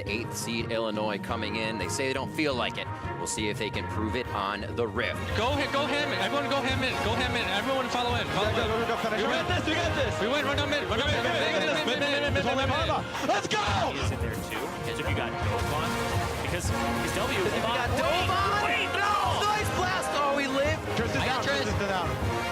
the 8th seed Illinois coming in. They say they don't feel like it. We'll see if they can prove it on the Rift. Go Hammond. Everyone go Hammond. Go Hammond. Everyone follow in. Follow in. You got this. You got this. We win. Run down mid. Run down mid. Let's go. He is in there too. Because if you got Dovon, because W is got Dovon. Wait, no! Nice blast. Oh, we live. Tristan down.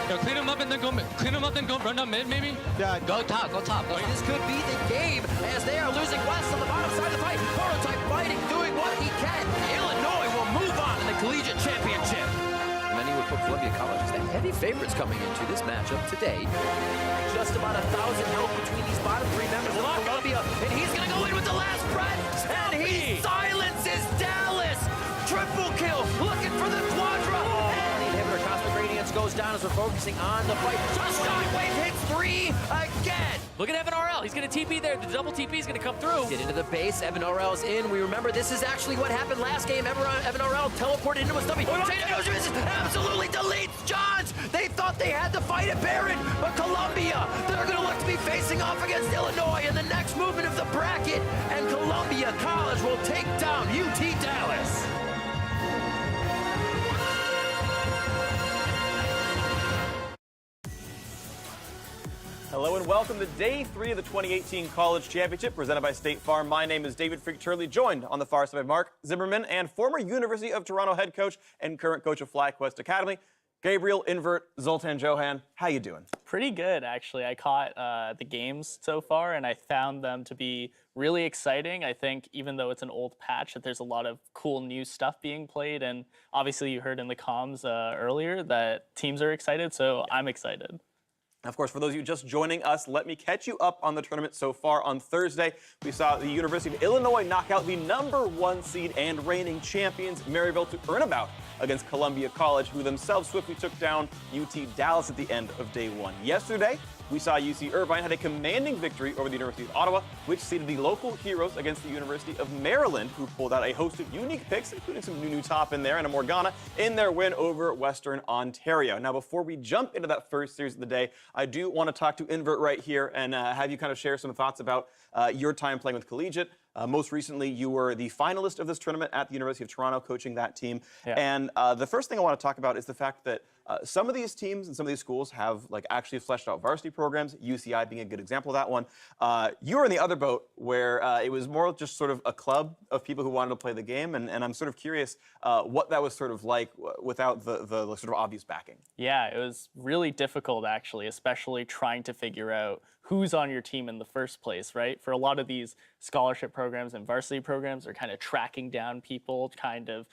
Yo, clean him up and then go mid. Clean him up and go run down mid maybe. Yeah. Go top. This could be the game as they are losing West on the bottom side of the fight. Prototype fighting, doing what he can. Illinois will move on in the collegiate championship. Many would put Columbia College as the heavy favorites coming into this matchup today. Just about 1,000 help between these bottom three members of Columbia, and he's gonna go in with the last breath, and he silences Dallas. Triple kill, looking for the quadra. And the inhibitor Cosmic Radiance goes down as we're focusing on the fight. Just Shockwave hits 3 again. Look at Evan RL. He's going to TP there. The double TP is going to come through. Get into the base. Evan Orel's in. We remember this is actually what happened last game. Evan Orel teleported into a stubby. Absolutely deletes Johns. They thought they had the fight at Barron, but Columbia, they're going to look to be facing off against Illinois in the next movement of the bracket, and Columbia College will take down UT Dallas. Hello and welcome to Day 3 of the 2018 College Championship presented by State Farm. My name is David Freak-Turley, joined on the far side by Mark Zimmerman and former University of Toronto head coach and current coach of FlyQuest Academy, Gabriel Invert Zoltan Johan. How you doing? Pretty good, actually. I caught the games so far, and I found them to be really exciting. I think even though it's an old patch, that there's a lot of cool new stuff being played, and obviously you heard in the comms earlier that teams are excited, so I'm excited. Of course, for those of you just joining us, let me catch you up on the tournament so far. On Thursday, we saw the University of Illinois knock out the #1 seed and reigning champions, Maryville, to earn a bout against Columbia College, who themselves swiftly took down UT Dallas at the end of day 1. Yesterday, we saw UC Irvine had a commanding victory over the University of Ottawa, which seeded the local heroes against the University of Maryland, who pulled out a host of unique picks, including some new top in there and a Morgana, in their win over Western Ontario. Now, before we jump into that first series of the day, I do want to talk to Invert right here and have you kind of share some thoughts about your time playing with Collegiate. Most recently, you were the finalist of this tournament at the University of Toronto, coaching that team. Yeah. And the first thing I want to talk about is the fact that some of these teams and some of these schools have actually fleshed out varsity programs, UCI being a good example of that one. You were in the other boat where it was more just sort of a club of people who wanted to play the game, and I'm sort of curious what that was sort of like without the sort of obvious backing. Yeah, it was really difficult, actually, especially trying to figure out who's on your team in the first place, right? For a lot of these scholarship programs and varsity programs are kind of tracking down people, kind of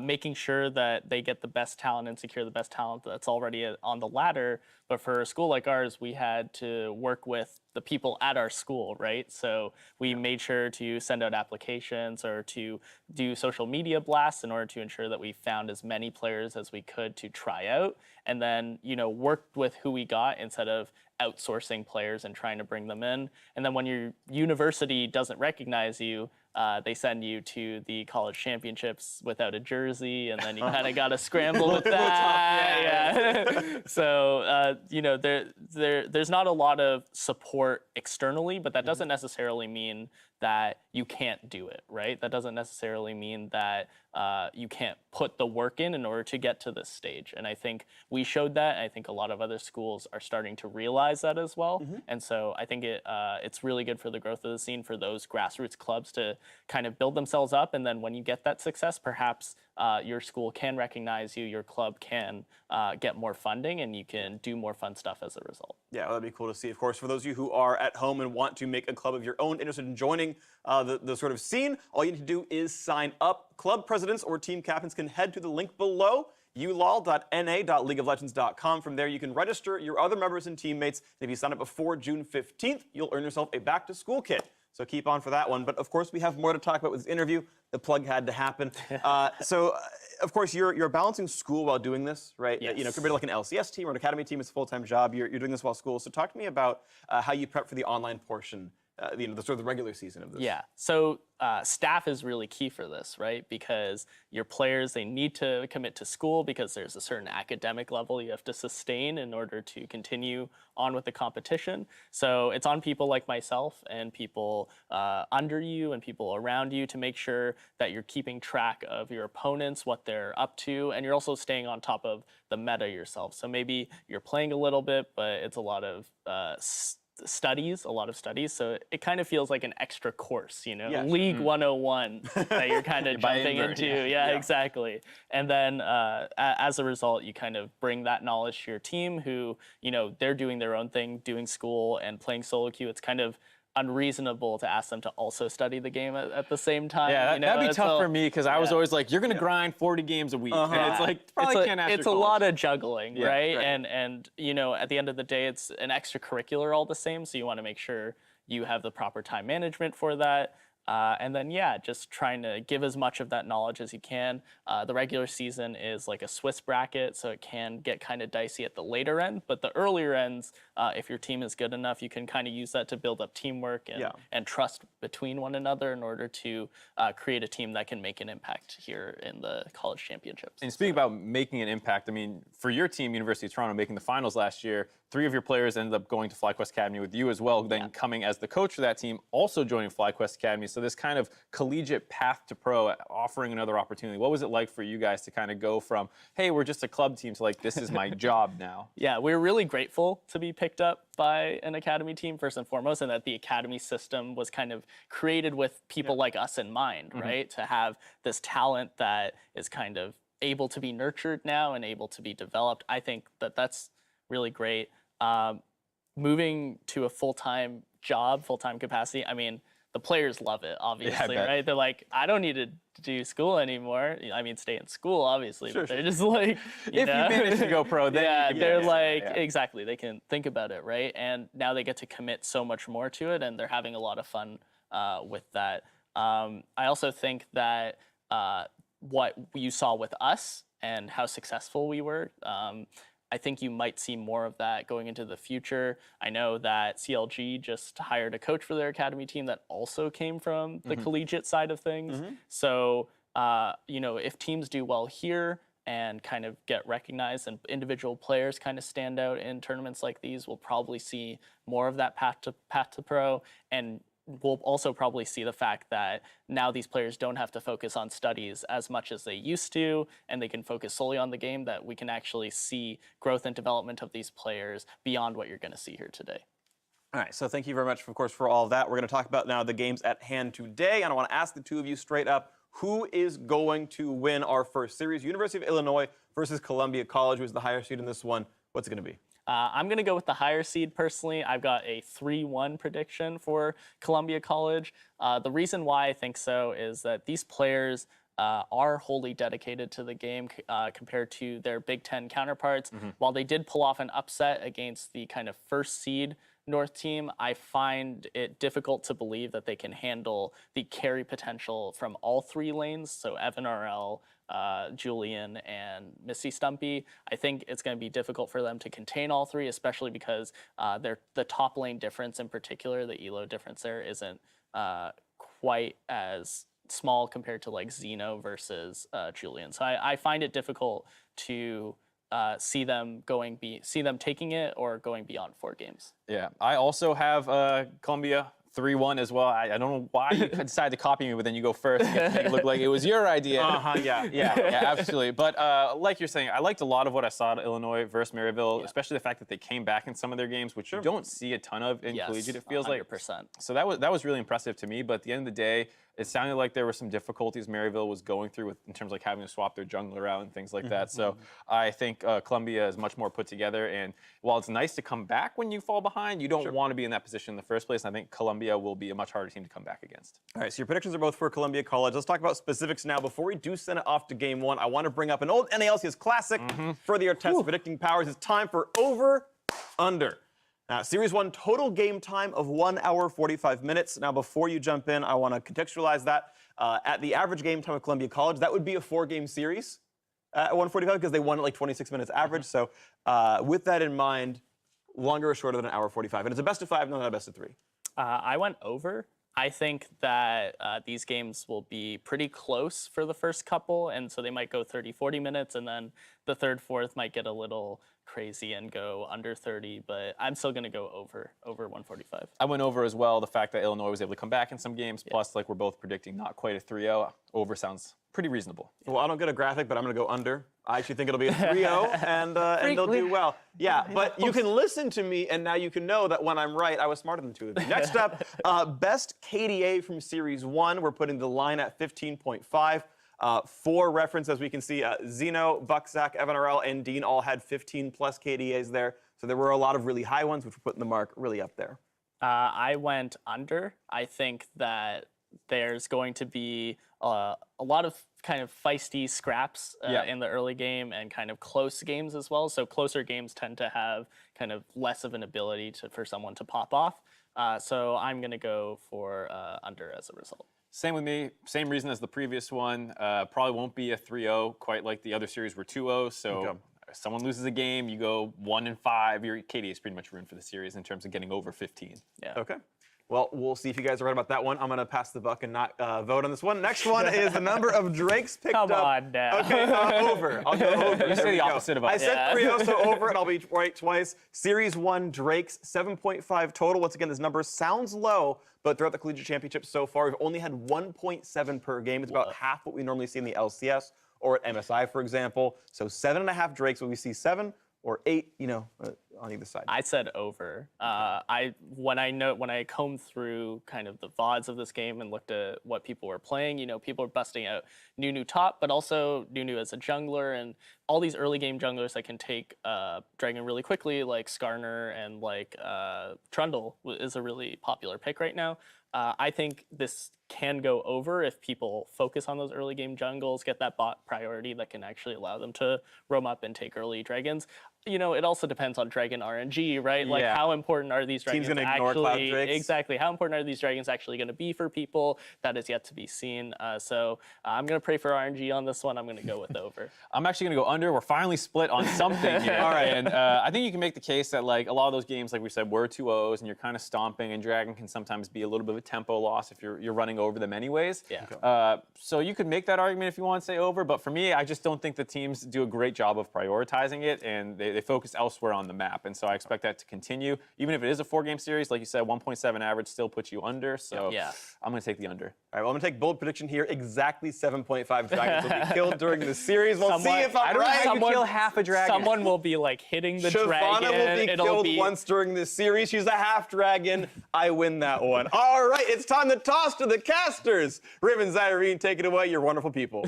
making sure that they get the best talent and secure the best talent that's already on the ladder. But for a school like ours, we had to work with the people at our school, right? So we made sure to send out applications or to do social media blasts in order to ensure that we found as many players as we could to try out, and then, you know, worked with who we got instead of outsourcing players and trying to bring them in. And then when your university doesn't recognize you, they send you to the college championships without a jersey, and then you kind of got to scramble with that. Yeah. So, you know, there's not a lot of support externally, but that doesn't necessarily mean that you can't do it, right? That doesn't necessarily mean that you can't put the work in order to get to this stage. And I think we showed that. And I think a lot of other schools are starting to realize that as well. And so I think it's really good for the growth of the scene for those grassroots clubs to kind of build themselves up. And then when you get that success, perhaps your school can recognize you, your club can get more funding, and you can do more fun stuff as a result. Yeah, well, that'd be cool to see. Of course, for those of you who are at home and want to make a club of your own, interested in joining the sort of scene, all you need to do is sign up. Club presidents or team captains can head to the link below, ulol.na.leagueoflegends.com. From there, you can register your other members and teammates. And if you sign up before June 15th, you'll earn yourself a back-to-school kit. So keep on for that one. But of course, we have more to talk about with this interview. The plug had to happen. Of course, you're balancing school while doing this, right? Yes. You know, compared to like an LCS team or an academy team, it's a full-time job. You're doing this while school. So talk to me about how you prep for the online portion the sort of the regular season of this. Yeah. So staff is really key for this, right? Because your players, they need to commit to school because there's a certain academic level you have to sustain in order to continue on with the competition. So it's on people like myself and people under you and people around you to make sure that you're keeping track of your opponents, what they're up to, and you're also staying on top of the meta yourself. So maybe you're playing a little bit, but it's a lot of studies, so it kind of feels like an extra course, you know, Yeah. League 101 that you're kind of jumping invert, into. Yeah, exactly. And then as a result, you kind of bring that knowledge to your team who, you know, they're doing their own thing, doing school and playing solo queue. It's kind of unreasonable to ask them to also study the game at the same time. Yeah, you know? that'd be It's tough for me because I was always like, you're going to grind 40 games a week. And it's like, probably can't ask it's a your lot college. of juggling, right? And you know, at the end of the day, it's an extracurricular all the same. So you want to make sure you have the proper time management for that. And then, yeah, just trying to give as much of that knowledge as you can. The regular season is like a Swiss bracket, so it can get kind of dicey at the later end. But the earlier ends, if your team is good enough, you can kind of use that to build up teamwork and trust between one another in order to create a team that can make an impact here in the college championships. And speaking about making an impact, I mean, for your team, University of Toronto, making the finals last year, 3 of your players ended up going to FlyQuest Academy with you as well, then coming as the coach for that team, also joining FlyQuest Academy. So this kind of collegiate path to pro, offering another opportunity. What was it like for you guys to kind of go from, hey, we're just a club team, to like, this is my job now? Yeah, we're really grateful to be picked up by an academy team first and foremost, and that the academy system was kind of created with people like us in mind, right? To have this talent that is kind of able to be nurtured now and able to be developed. I think that that's really great. Moving to a full-time job, full-time capacity, I mean, the players love it, obviously, right? They're like, I don't need to do school anymore. I mean, stay in school, obviously, but they're just like, If you manage to go pro, then they're like, exactly, they can think about it, right? And now they get to commit so much more to it, and they're having a lot of fun with that. I also think that what you saw with us and how successful we were, I think you might see more of that going into the future. I know that CLG just hired a coach for their academy team that also came from the collegiate side of things. So, you know, if teams do well here and kind of get recognized and individual players kind of stand out in tournaments like these, we'll probably see more of that path to pro. And we'll also probably see the fact that now these players don't have to focus on studies as much as they used to, and they can focus solely on the game, that we can actually see growth and development of these players beyond what you're going to see here today. All right, so thank you very much, of course, for all of that. We're going to talk about now the games at hand today, and I want to ask the two of you straight up, who is going to win our first series? University of Illinois versus Columbia College, who's the higher seed in this one. What's it going to be? I'm going to go with the higher seed personally. I've got a 3-1 prediction for Columbia College. The reason why I think so is that these players are wholly dedicated to the game compared to their Big Ten counterparts. While they did pull off an upset against the kind of first seed North team, I find it difficult to believe that they can handle the carry potential from all 3 lanes, so Evan RL, Julian, and Missy Stumpy. I think it's going to be difficult for them to contain all 3, especially because the top lane difference in particular, the elo difference there, isn't quite as small compared to like Zeno versus Julian. So I find it difficult to see them taking it or going beyond 4 games. Yeah, I also have Columbia 3-1 as well. I don't know why you decided to copy me, but then you go first and make it look like it was your idea. Yeah, absolutely. But like you're saying, I liked a lot of what I saw at Illinois versus Maryville, especially the fact that they came back in some of their games, which you don't see a ton of in collegiate. It feels 100%. like. So that was really impressive to me. But at the end of the day, it sounded like there were some difficulties Maryville was going through in terms of like having to swap their jungler out and things like that. So I think Columbia is much more put together. And while it's nice to come back when you fall behind, you don't want to be in that position in the first place. And I think Columbia will be a much harder team to come back against. All right, so your predictions are both for Columbia College. Let's talk about specifics now. Before we do send it off to game 1, I want to bring up an old NALCS classic for your test predicting powers. It's time for over, under. Now, Series 1, total game time of 1 hour, 45 minutes. Now, before you jump in, I want to contextualize that. At the average game time of Columbia College, that would be a 4-game series at 1:45 because they won at like 26 minutes average. So with that in mind, longer or shorter than an hour 45. And it's a best of 5, not a best of 3. I went over. I think that these games will be pretty close for the first couple, and so they might go 30, 40 minutes, and then the third, fourth might get a little crazy and go under 30, but I'm still going to go over 145. I went over as well. The fact that Illinois was able to come back in some games, plus like we're both predicting not quite a 3-0, over sounds pretty reasonable. Well, I don't get a graphic, but I'm going to go under. I actually think it'll be a 3-0, and they'll do well. Yeah, but you can listen to me, and now you can know that when I'm right, I was smarter than the two of you. Next up, best KDA from Series 1. We're putting the line at 15.5. For reference, as we can see, Zeno, Buck, Zach, Evan RL, and Dean all had 15-plus KDAs there. So there were a lot of really high ones, which were putting the mark really up there. I went under. I think that there's going to be a lot of kind of feisty scraps in the early game and kind of close games as well. So closer games tend to have kind of less of an ability for someone to pop off. So I'm going to go for under as a result. Same with me. Same reason as the previous one. Probably won't be a 3-0, quite like the other series were 2-0. So if someone loses a game, you go 1-5. Your KDA is pretty much ruined for the series in terms of getting over 15. Yeah. Okay. Well, we'll see if you guys are right about that one. I'm going to pass the buck and not vote on this one. Next one is the number of Drakes picked up. Come on now. Okay, over. I'll go over. You say the opposite of us. I said 3-0, so over, and I'll be right twice. Series 1 Drakes, 7.5 total. Once again, this number sounds low, but throughout the Collegiate Championship so far, we've only had 1.7 per game. It's about half what we normally see in the LCS or at MSI, for example. So 7.5 Drakes. Will we see 7 or 8, on either side? I said over. When I combed through kind of the VODs of this game and looked at what people were playing, people are busting out Nunu top, but also Nunu as a jungler, and all these early game junglers that can take Dragon really quickly, like Skarner and like Trundle is a really popular pick right now. I think this can go over if people focus on those early game jungles, get that bot priority that can actually allow them to roam up and take early dragons. It also depends on dragon RNG, right? Like how important are these dragons Team's gonna ignore Cloud Drakes. Exactly. How important are these dragons actually going to be for people? That is yet to be seen. So I'm going to pray for RNG on this one. I'm going to go with over. I'm actually going to go under. We're finally split on something here. All right. And I think you can make the case that like a lot of those games, like we said, were 2-0s, and you're kind of stomping, and Dragon can sometimes be a little bit of a tempo loss if you're running over them anyways. Yeah. So you could make that argument if you want to say over, but for me, I just don't think the teams do a great job of prioritizing it, and they focus elsewhere on the map. And so I expect that to continue. Even if it is a 4-game series, like you said, 1.7 average still puts you under. So I'm going to take the under. All right, well, I'm going to take bold prediction here. Exactly 7.5 dragons will be killed during the series. We'll see if I'm right. How you kill half a dragon. Someone will be like hitting the Shavana dragon. will be killed once during this series. She's a half dragon. I win that one. All right, it's time to toss to the casters. Riven, Zyrene, take it away. You're wonderful people.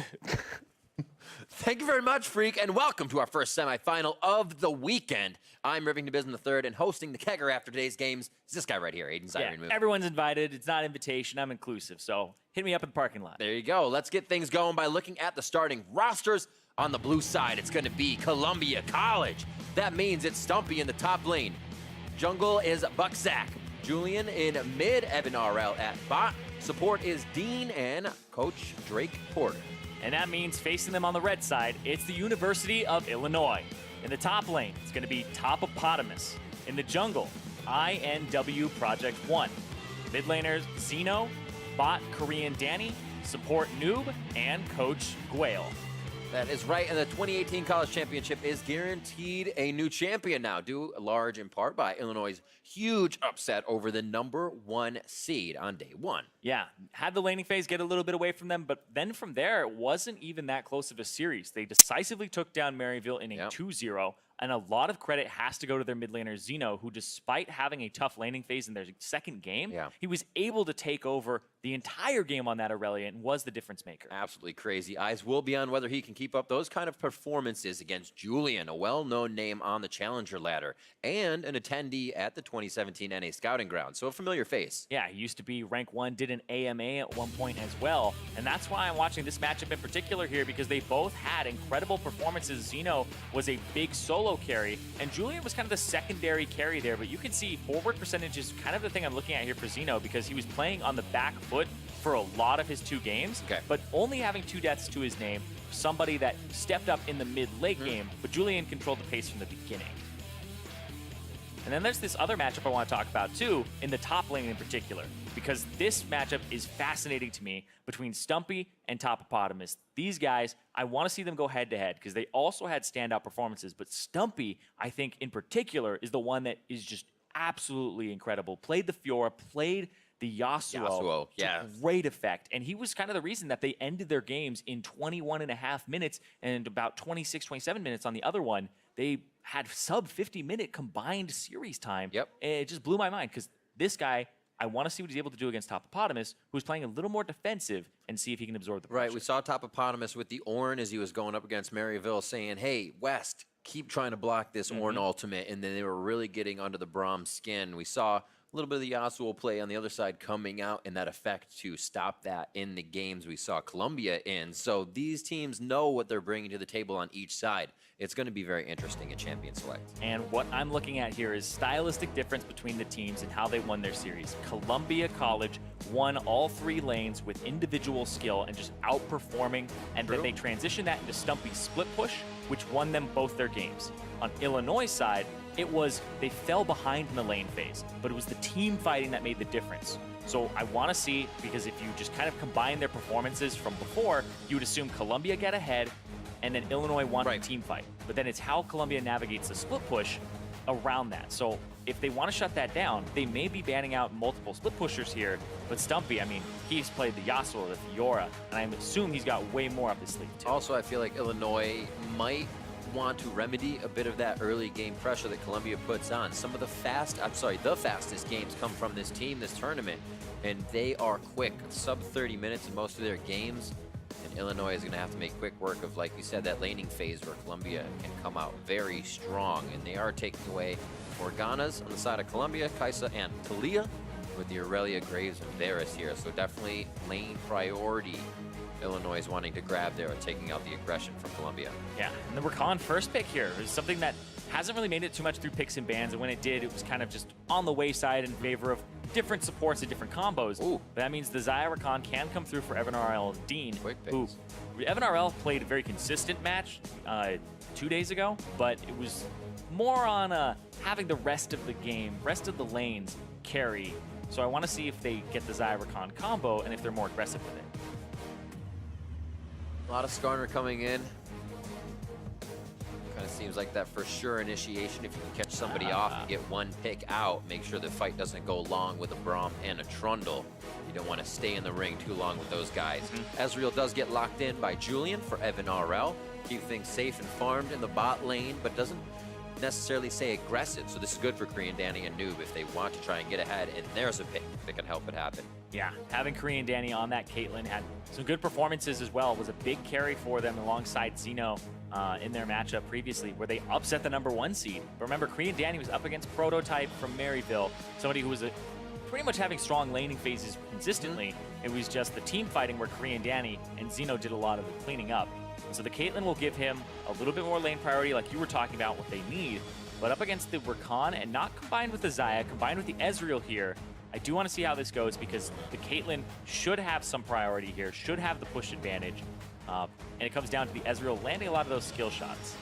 Thank you very much, Freak, and welcome to our first semifinal of the weekend. I'm Rivington Bism III, and hosting the kegger after today's games is this guy right here, Aiden Zyrene. Everyone's invited. It's not invitation. I'm inclusive, so hit me up in the parking lot. There you go. Let's get things going by looking at the starting rosters. On the blue side, it's going to be Columbia College. That means it's Stumpy in the top lane. Jungle is Buck Zach. Julian in mid, Evan RL at bot. Support is Dean and Coach Drake Porter. And that means facing them on the red side, it's the University of Illinois. In the top lane, it's going to be Topopotamus. In the jungle, INW Project 1. Mid laners, Zeno, bot Korean Danny, support Noob, and Coach Gwale. That is right, and the 2018 College Championship is guaranteed a new champion now, due large in part by Illinois' huge upset over the #1 seed on day one. Yeah, had the laning phase get a little bit away from them, but then from there, it wasn't even that close of a series. They decisively took down Maryville in a 2-0, and a lot of credit has to go to their mid laner Zeno, who despite having a tough laning phase in their second game, he was able to take over the entire game on that Aurelia and was the difference maker. Absolutely crazy. Eyes will be on whether he can keep up those kind of performances against Julian, a well-known name on the challenger ladder, and an attendee at the 2017 NA Scouting Ground, so a familiar face. Yeah, he used to be rank 1, did an AMA at one point as well, and that's why I'm watching this matchup in particular here, because they both had incredible performances. Zeno was a big solo carry, and Julian was kind of the secondary carry there, but you can see forward percentage is kind of the thing I'm looking at here for Zeno, because he was playing on the back foot for a lot of his 2 games, but only having 2 deaths to his name, somebody that stepped up in the mid-late game, but Julian controlled the pace from the beginning. And then there's this other matchup I want to talk about too, in the top lane in particular, because this matchup is fascinating to me between Stumpy and Topopotamus. These guys, I want to see them go head-to-head because they also had standout performances, but Stumpy, I think in particular, is the one that is just absolutely incredible. Played the Fiora, played the Yasuo yeah. to great effect. And he was kind of the reason that they ended their games in 21.5 minutes and about 26, 27 minutes on the other one. They had sub 50-minute combined series time. Yep. And it just blew my mind because this guy, I want to see what he's able to do against Topopotamus, who's playing a little more defensive, and see if he can absorb the pressure. Right, we saw Topopotamus with the Ornn as he was going up against Maryville saying, hey, West, keep trying to block this Ornn ultimate, and then they were really getting under the Braum skin. We saw a little bit of the Yasuo play on the other side coming out and that effect to stop that in the games we saw Columbia in. So these teams know what they're bringing to the table on each side. It's going to be very interesting in Champion Select. And what I'm looking at here is stylistic difference between the teams and how they won their series. Columbia College won all 3 lanes with individual skill and just outperforming, and then they transitioned that into Stumpy's split push, which won them both their games. On Illinois' side, it was they fell behind in the lane phase, but it was the team fighting that made the difference. So I want to see, because if you just kind of combine their performances from before, you would assume Columbia get ahead, and then Illinois won the team fight. But then it's how Columbia navigates the split push around that. So if they want to shut that down, they may be banning out multiple split pushers here. But Stumpy, I mean, he's played the Yasuo, the Fiora, and I assume he's got way more up his sleeve too. Also, I feel like Illinois might want to remedy a bit of that early game pressure that Columbia puts on. Some of the fastest games come from this team this tournament, and they are quick, sub 30 minutes in most of their games. And Illinois is going to have to make quick work of, like you said, that laning phase where Columbia can come out very strong. And they are taking away Morganas on the side of Columbia, Kaisa and Talia, with the Aurelia, Graves, and Varus here. So definitely lane priority. Illinois is wanting to grab there, taking out the aggression from Columbia. Yeah, and the Rakan first pick here is something that hasn't really made it too much through picks and bans, and when it did, it was kind of just on the wayside in favor of different supports and different combos. Ooh. But that means the Xayah Rakan can come through for Evan RL and Dean, Quick who picks. Evan RL played a very consistent match 2 days ago, but it was more on having the rest of the game, rest of the lanes carry. So I want to see if they get the Xayah Rakan combo and if they're more aggressive with it. A lot of Skarner coming in. Kind of seems like that for sure initiation. If you can catch somebody off and get one pick out, make sure the fight doesn't go long with a Braum and a Trundle. You don't want to stay in the ring too long with those guys. Ezreal does get locked in by Julian for Evan RL. Keep things safe and farmed in the bot lane, but doesn't necessarily say aggressive. So this is good for Korean Danny and Noob if they want to try and get ahead, and there's a pick that can help it happen. Yeah, having Korean Danny on that Caitlyn had some good performances as well. It was a big carry for them alongside Xeno in their matchup previously, where they upset the #1 seed. But remember, Korean Danny was up against Prototype from Maryville, somebody who was pretty much having strong laning phases consistently. It was just the team fighting where Korean Danny and Xeno did a lot of the cleaning up. So the Caitlyn will give him a little bit more lane priority, like you were talking about, what they need. But up against the Rakan and not combined with the Xayah, combined with the Ezreal here, I do want to see how this goes because the Caitlyn should have some priority here, should have the push advantage. And it comes down to the Ezreal landing a lot of those skill shots.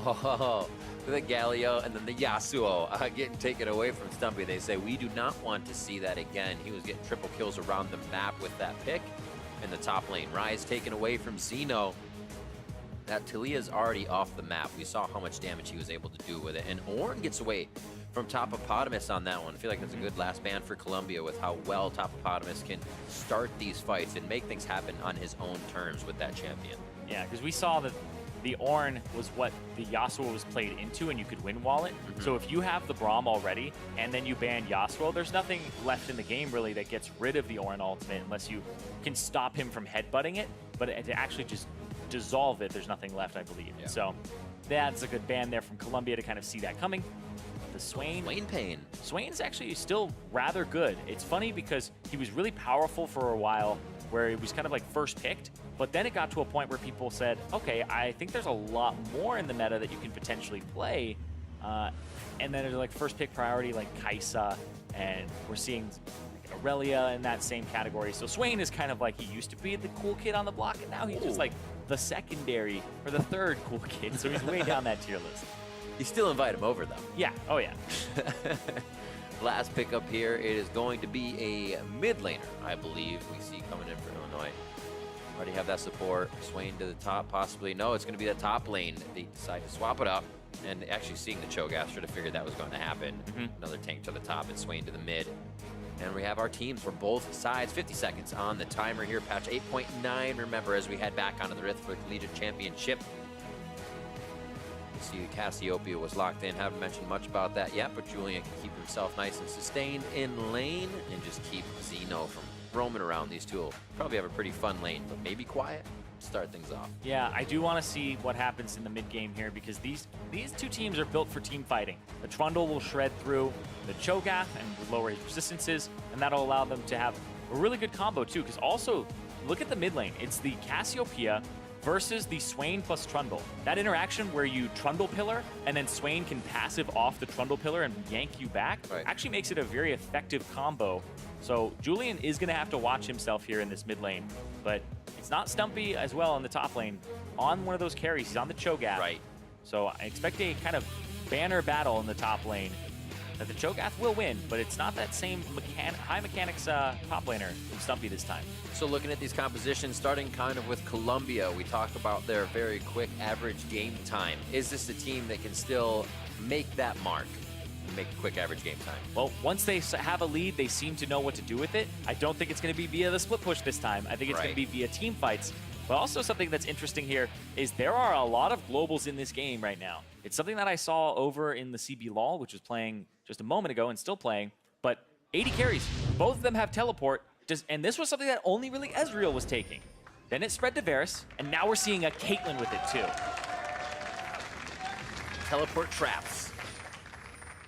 Oh, the Galio and then the Yasuo getting taken away from Stumpy. They say, we do not want to see that again. He was getting triple kills around the map with that pick in the top lane. Rise taken away from Xeno. That Talia's already off the map. We saw how much damage he was able to do with it. And Ornn gets away from Topopotamus on that one. I feel like that's a good last ban for Columbia with how well Topopotamus can start these fights and make things happen on his own terms with that champion. Yeah, because we saw that the Ornn was what the Yasuo was played into, and you could win wall it. So if you have the Braum already, and then you ban Yasuo, there's nothing left in the game really that gets rid of the Ornn ultimate unless you can stop him from headbutting it. But to actually just dissolve it, there's nothing left, I believe. Yeah. So that's a good ban there from Columbia to kind of see that coming. The Swain. Swain Pain. Swain's actually still rather good. It's funny because he was really powerful for a while where he was kind of like first picked, but then it got to a point where people said, okay, I think there's a lot more in the meta that you can potentially play. And then there's like first pick priority like Kaisa, and we're seeing like Aurelia in that same category. So Swain is kind of like, he used to be the cool kid on the block, and now he's just like the secondary or the third cool kid. So he's way down that tier list. You still invite him over, though. Yeah, oh yeah. Last pickup here, it is going to be a mid laner, I believe we see coming in for Illinois. Already have that support. Swain to the top, possibly. No, it's going to be the top lane. They decide to swap it up. And actually seeing the Cho'Gath, should have figured that was going to happen. Another tank to the top and Swain to the mid. And we have our teams for both sides. 50 seconds on the timer here. Patch 8.9, remember, as we head back onto the Rift for the Collegiate Championship. You see Cassiopeia was locked in. Haven't mentioned much about that yet, but Julian can keep himself nice and sustained in lane and just keep Zeno from roaming around. These two will probably have a pretty fun lane, but maybe quiet. Start things off. Yeah, I do want to see what happens in the mid game here because these two teams are built for team fighting. The Trundle will shred through the Cho'Gath and lower his resistances, and that'll allow them to have a really good combo too. Because also, look at the mid lane. It's the Cassiopeia versus the Swain plus Trundle. That interaction where you Trundle pillar and then Swain can passive off the Trundle pillar and yank you back actually makes it a very effective combo. So Julian is going to have to watch himself here in this mid lane, but it's not Stumpy as well in the top lane. On one of those carries, he's on the Cho'Gath. Right. So I expect a kind of banner battle in the top lane that the Cho'Gath will win, but it's not that same high mechanics top laner from Stumpy this time. So looking at these compositions, starting kind of with Columbia, we talk about their very quick average game time. Is this a team that can still make that mark? Make a quick average game time? Well, once they have a lead, they seem to know what to do with it. I don't think it's going to be via the split push this time. I think it's going to be via team fights. But also something that's interesting here is there are a lot of globals in this game right now. It's something that I saw over in the CB LOL, which was playing just a moment ago and still playing. But 80 carries, both of them have teleport. And this was something that only really Ezreal was taking. Then it spread to Varus, and now we're seeing a Caitlyn with it too. Teleport traps.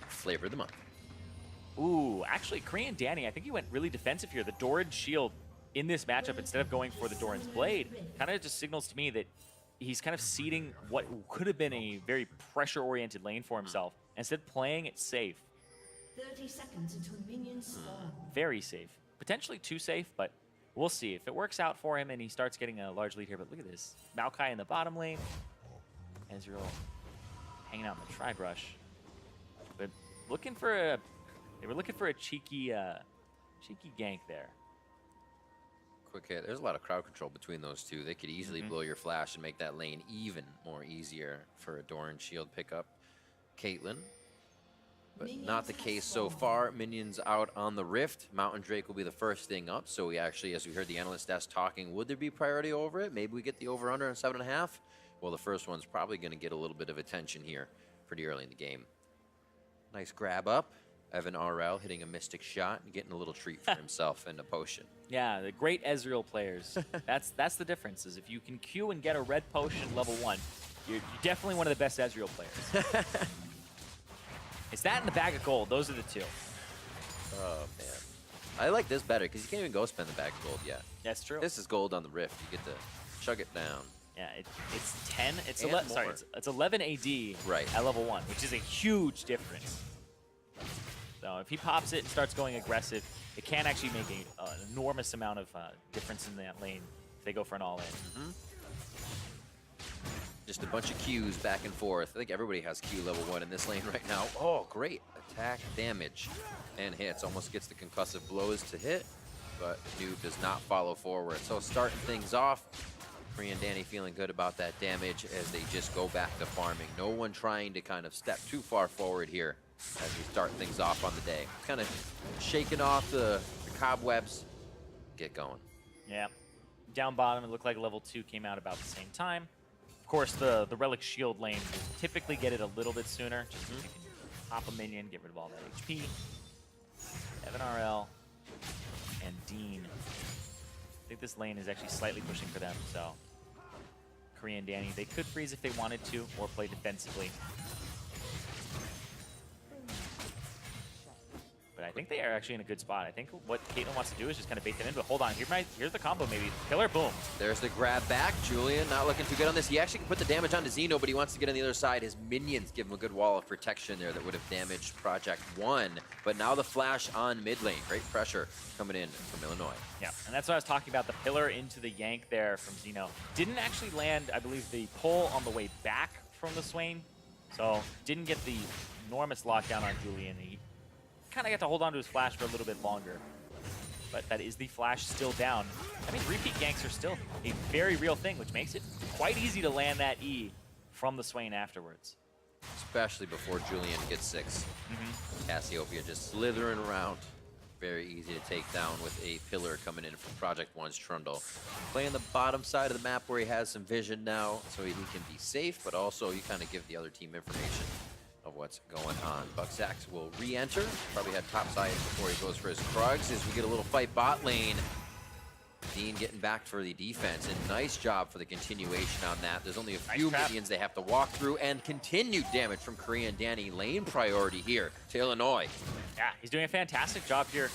Flavor of the month. Ooh, actually, Korean Danny, I think he went really defensive here. The Doran's shield in this matchup, instead of going for the Doran's blade, kind of just signals to me that he's kind of seeding what could have been a very pressure-oriented lane for himself, instead playing it safe. 30 seconds until minions spawn. Very safe. Potentially too safe, but we'll see. If it works out for him and he starts getting a large lead here, but look at this. Maokai in the bottom lane. Ezreal hanging out in the tri-brush. But looking for a, they were looking for a cheeky gank there. Quick hit. There's a lot of crowd control between those two. They could easily blow your flash and make that lane even more easier for a Doran shield pickup. Caitlyn, but not the case so far. Minions out on the Rift. Mountain Drake will be the first thing up. So we actually, as we heard the analyst desk talking, would there be priority over it? Maybe we get the over-under on 7.5? Well, the first one's probably going to get a little bit of attention here pretty early in the game. Nice grab up. Evan RL hitting a mystic shot and getting a little treat for himself and a potion. Yeah, the great Ezreal players. That's the difference, is if you can queue and get a red potion level 1, you're definitely one of the best Ezreal players. It's that and the bag of gold. Those are the two. Oh, man. I like this better because you can't even go spend the bag of gold yet. That's true. This is gold on the Rift. You get to chug it down. Yeah, it's 10. It's And 11. Sorry, more. it's 11 AD at level 1, which is a huge difference. So if he pops it and starts going aggressive, it can actually make an enormous amount of difference in that lane if they go for an all-in. Just a bunch of Qs back and forth. I think everybody has Q level 1 in this lane right now. Oh, great. Attack, damage, and hits. Almost gets the concussive blows to hit, but Noob does not follow forward. So starting things off, Korean Danny feeling good about that damage as they just go back to farming. No one trying to kind of step too far forward here as we start things off on the day. Kind of shaking off the cobwebs, get going. Yeah. Down bottom, it looked like level 2 came out about the same time. Of course, the Relic Shield lane will typically get it a little bit sooner. Just so you can pop a minion, get rid of all that HP. Evan RL and Dean. I think this lane is actually slightly pushing for them, so Korean Danny, they could freeze if they wanted to, or play defensively. But I think they are actually in a good spot. I think what Caitlyn wants to do is just kind of bait them in, but hold on, here's the combo maybe. Killer, boom. There's the grab back. Julian not looking too good on this. He actually can put the damage onto Zeno, but he wants to get on the other side. His minions give him a good wall of protection there that would have damaged Project 1. But now the flash on mid lane. Great pressure coming in from Illinois. Yeah, and that's what I was talking about, the pillar into the yank there from Zeno. Didn't actually land, I believe, the pull on the way back from the Swain. So didn't get the enormous lockdown on Julian. He kind of got to hold on to his flash for a little bit longer. But that is the flash still down. I mean, repeat ganks are still a very real thing, which makes it quite easy to land that E from the Swain afterwards. Especially before Julian gets 6. Cassiopeia just slithering around. Very easy to take down with a pillar coming in from Project One's Trundle. Playing the bottom side of the map where he has some vision now, so he can be safe, but also you kind of give the other team information of what's going on. Bucksax will re-enter. Probably had top side before he goes for his Krugs as we get a little fight bot lane. Dean getting back for the defense, and nice job for the continuation on that. There's only a few minions they have to walk through, and continued damage from Korean Danny. Lane priority here to Illinois. Yeah, he's doing a fantastic job here.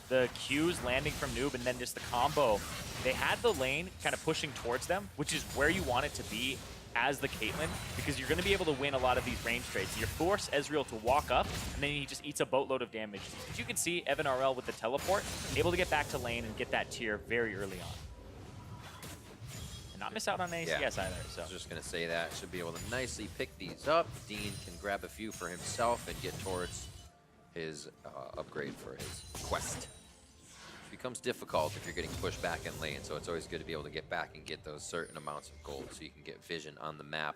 The Qs landing from Noob, and then just the combo. They had the lane kind of pushing towards them, which is where you want it to be as the Caitlyn, because you're going to be able to win a lot of these range trades. You force Ezreal to walk up, and then he just eats a boatload of damage. As you can see, Evan RL with the teleport, able to get back to lane and get that tier very early on. And not miss out on any CS either. So I was just going to say that. Should be able to nicely pick these up. Dean can grab a few for himself and get towards his upgrade for his quest. Becomes difficult if you're getting pushed back in lane, so it's always good to be able to get back and get those certain amounts of gold so you can get vision on the map.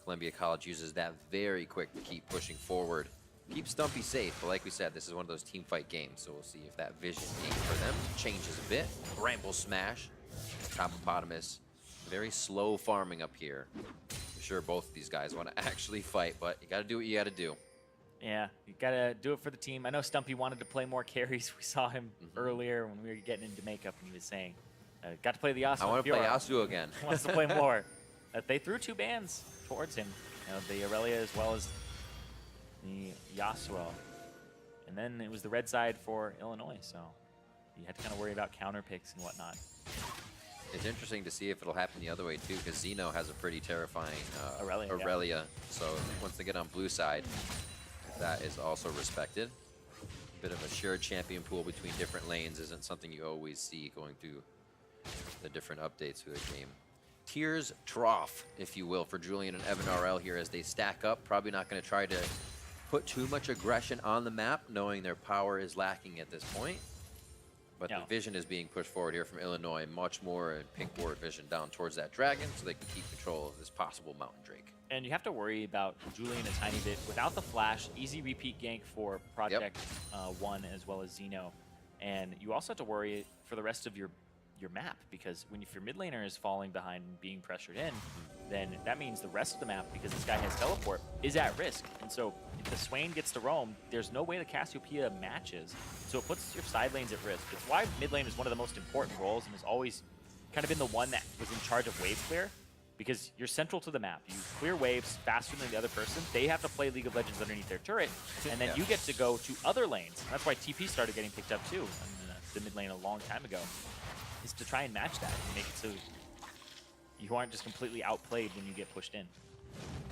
Columbia College uses that very quick to keep pushing forward. Keep Stumpy safe, but like we said, this is one of those team fight games, so we'll see if that vision game for them changes a bit. Bramble Smash, Topopotamus, very slow farming up here. I'm sure both of these guys want to actually fight, but you got to do what you got to do. yeah, you gotta do it for the team. I know Stumpy wanted to play more carries. We saw him earlier when we were getting into makeup, and he was saying, got to play the Yasuo. I want to play Yasuo again. Wants to play more. They threw 2 bans towards him, the Aurelia as well as the Yasuo. And then it was the red side for Illinois, so you had to kind of worry about counter picks and whatnot. It's interesting to see if it'll happen the other way too, because Xeno has a pretty terrifying Aurelia. So once they get on blue side, that is also respected. A bit of a shared champion pool between different lanes isn't something you always see going through the different updates to the game. Tears trough, if you will, for Julian and Evan RL here as they stack up. Probably not going to try to put too much aggression on the map, knowing their power is lacking at this point. But the vision is being pushed forward here from Illinois. Much more pink ward vision down towards that dragon so they can keep control of this possible Mountain Drake. And you have to worry about Julian a tiny bit. Without the flash, easy repeat gank for Project One as well as Xeno. And you also have to worry for the rest of your map, because if your mid laner is falling behind and being pressured in, then that means the rest of the map, because this guy has teleport, is at risk. And so if the Swain gets to roam, there's no way the Cassiopeia matches. So it puts your side lanes at risk. It's why mid lane is one of the most important roles and has always kind of been the one that was in charge of wave clear, because you're central to the map. You clear waves faster than the other person. They have to play League of Legends underneath their turret, and then you get to go to other lanes. And that's why TP started getting picked up too in the mid lane a long time ago, is to try and match that and make it so you aren't just completely outplayed when you get pushed in.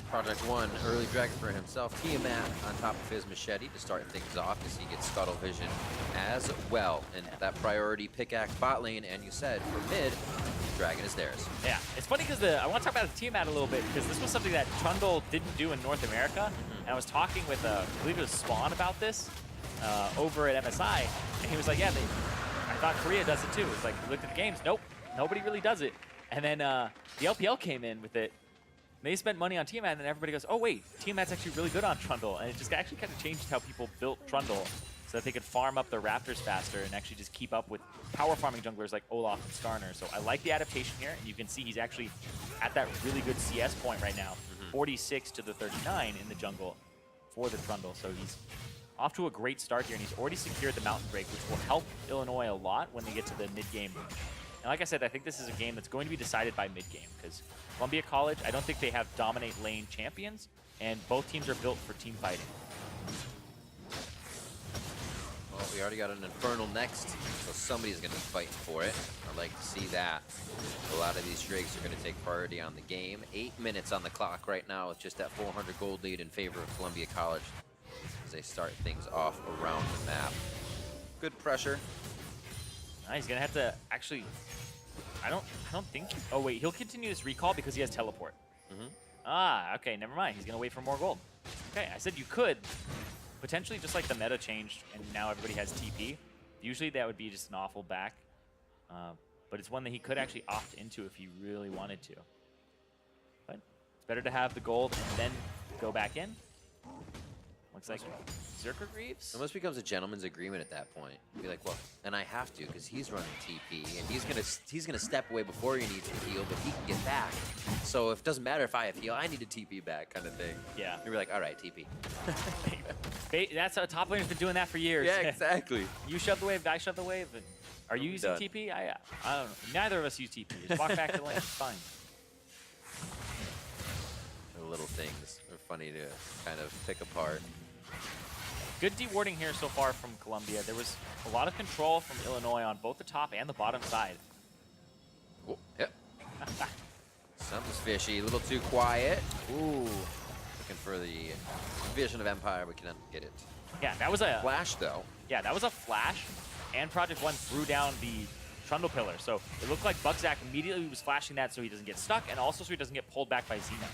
Project One, early dragon for himself. Tiamat on top of his machete to start things off as he gets Scuttle Vision as well. And that priority pickaxe bot lane, and you said for mid, dragon is theirs. Yeah, it's funny because I want to talk about the Tiamat a little bit, because this was something that Trundle didn't do in North America. And I was talking with, I believe it was Spawn about this over at MSI, and he was like, yeah, I thought Korea does it too. It's like, look at the games, nope, nobody really does it. And then the LPL came in with it. They spent money on Tiamat, and then everybody goes, oh wait, Tiamat's actually really good on Trundle. And it just actually kind of changed how people built Trundle so that they could farm up their Raptors faster and actually just keep up with power farming junglers like Olaf and Skarner. So I like the adaptation here, and you can see he's actually at that really good CS point right now. 46 to the 39 in the jungle for the Trundle. So he's off to a great start here, and he's already secured the Mountain Drake, which will help Illinois a lot when they get to the mid-game. And like I said, I think this is a game that's going to be decided by mid-game, because Columbia College, I don't think they have dominate lane champions, and both teams are built for team fighting. Well, we already got an Infernal next, so somebody's going to be fighting for it. I'd like to see that. A lot of these Drakes are going to take priority on the game. 8 minutes on the clock right now with just that 400 gold lead in favor of Columbia College as they start things off around the map. Good pressure. He's going to have to actually... I don't think... Oh, wait. He'll continue his recall because he has teleport. Ah, okay, never mind. He's going to wait for more gold. Okay, I said you could. Potentially just like the meta changed and now everybody has TP. Usually that would be just an awful back. But it's one that he could actually opt into if he really wanted to. But it's better to have the gold and then go back in. Looks like Zerker Greaves. It almost becomes a gentleman's agreement at that point. Be like, well, and I have to because he's running TP and he's gonna step away before he needs to heal, but he can get back. So if it doesn't matter if I have heal, I need to TP back, kind of thing. Yeah. You'd be like, all right, TP. That's how top laner's been doing that for years. Yeah, exactly. You shove the wave, I shove the wave. And are you using done. TP? I don't know. Neither of us use TP. Just walk back to the lane. It's fine. The little things are funny to kind of pick apart. Good dewarding here so far from Columbia. There was a lot of control from Illinois on both the top and the bottom side. Oh, yep. Something's fishy. A little too quiet. Ooh. Looking for the vision of Empire. We cannot get it. Yeah, that was a Flash, though. Yeah, that was a flash, and Project One threw down the Trundle pillar. So it looked like Buckzak immediately was flashing that so he doesn't get stuck, and also so he doesn't get pulled back by Xeno.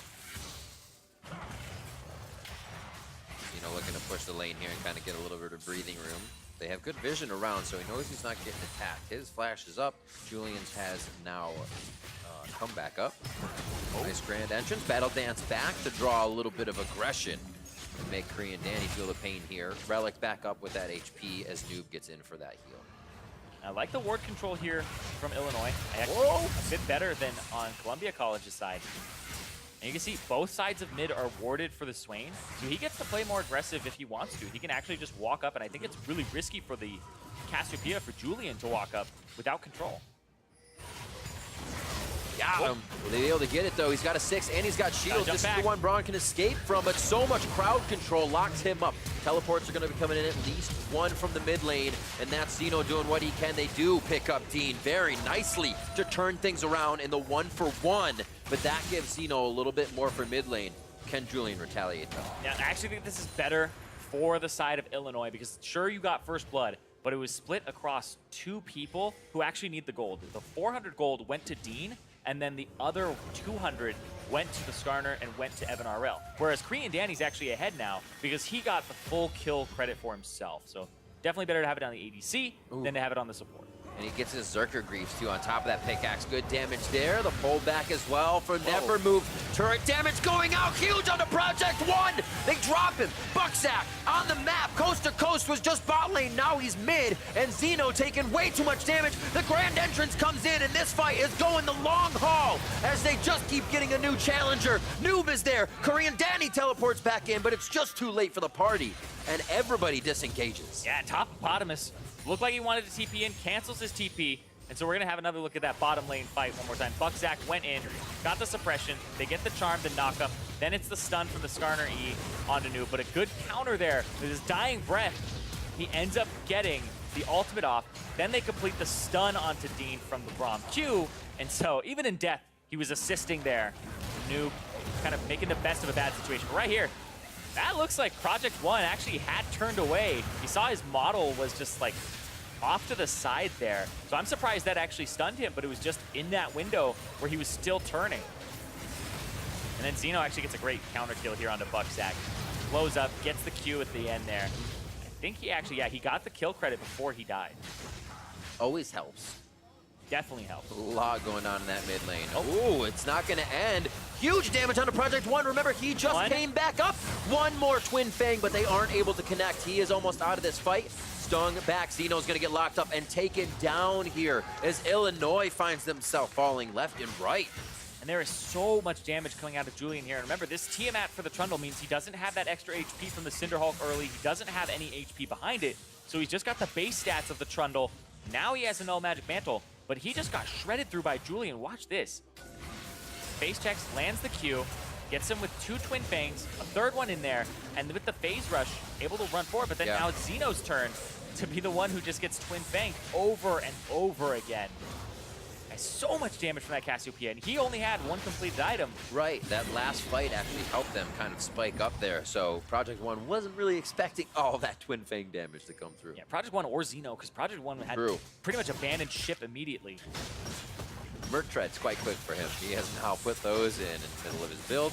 Looking to push the lane here and kind of get a little bit of breathing room. They have good vision around, so he knows he's not getting attacked. His flash is up. Julian's has now come back up. Nice grand entrance. Battle dance back to draw a little bit of aggression and make Korean Danny feel the pain here. Relic back up with that HP as Noob gets in for that heal. I like the ward control here from Illinois. Actually, a bit better than on Columbia College's side. And you can see both sides of mid are warded for the Swain, so he gets to play more aggressive if he wants to. He can actually just walk up, and I think it's really risky for the Cassiopeia for Julian to walk up without control. Got him. Will they be able to get it, though? He's got a 6, and he's got shield. This is the one Braun can escape from, but so much crowd control locks him up. Teleports are going to be coming in at least one from the mid lane, and that's Xeno doing what he can. They do pick up Dean very nicely to turn things around in the 1-for-1, but that gives Xeno a little bit more for mid lane. Can Julian retaliate, though? Yeah, I actually think this is better for the side of Illinois because sure, you got first blood, but it was split across two people who actually need the gold. The 400 gold went to Dean, and then the other 200 went to the Skarner and went to Evan RL. Whereas Korean Danny's actually ahead now because he got the full kill credit for himself. So definitely better to have it on the ADC than to have it on the support. And he gets his Zerker Greaves, too, on top of that pickaxe. Good damage there. The pullback as well for Never Move. Turret damage going out huge on the Project One. They drop him. Buckzak on the map. Coast to coast was just bot lane. Now he's mid. And Xeno taking way too much damage. The grand entrance comes in, and this fight is going the long haul as they just keep getting a new challenger. Noob is there. Korean Danny teleports back in, but it's just too late for the party. And everybody disengages. Yeah, top bottomist looked like he wanted to TP in, cancels his TP, and so we're going to have another look at that bottom lane fight one more time. Buckzak went in, got the suppression, they get the charm, the knock up, then it's the stun from the Skarner E onto Noob, but a good counter there with his dying breath. He ends up getting the ultimate off, then they complete the stun onto Dean from the Braum Q, and so even in death, he was assisting there. Noob kind of making the best of a bad situation. But right here, that looks like Project One actually had turned away. You saw his model was just like off to the side there. So I'm surprised that actually stunned him, but it was just in that window where he was still turning. And then Xeno actually gets a great counter kill here onto Buckzak. Blows up, gets the Q at the end there. I think he actually, yeah, he got the kill credit before he died. Always helps. Definitely helped. A lot going on in that mid lane. Oh, it's not going to end. Huge damage onto Project One. Remember, he just came back up. One more Twin Fang, but they aren't able to connect. He is almost out of this fight. Stung back. Xeno's going to get locked up and taken down here as Illinois finds themselves falling left and right. And there is so much damage coming out of Julian here. And remember, this Tiamat for the Trundle means he doesn't have that extra HP from the Cinderhulk early. He doesn't have any HP behind it. So he's just got the base stats of the Trundle. Now he has a Null Magic Mantle, but he just got shredded through by Julian. Watch this. Phase checks, lands the Q, gets him with two Twin Fangs, a third one in there, and with the Phase Rush, able to run forward. But then now it's Xeno's turn to be the one who just gets Twin Fanged over and over again. Has so much damage from that Cassiopeia, and he only had one completed item. Right, that last fight actually helped them kind of spike up there. So Project One wasn't really expecting all that Twin Fang damage to come through. Yeah, Project One or Xeno, because Project One had pretty much abandoned ship immediately. Merc Tread's quite quick for him. He has now put those in the middle of his build.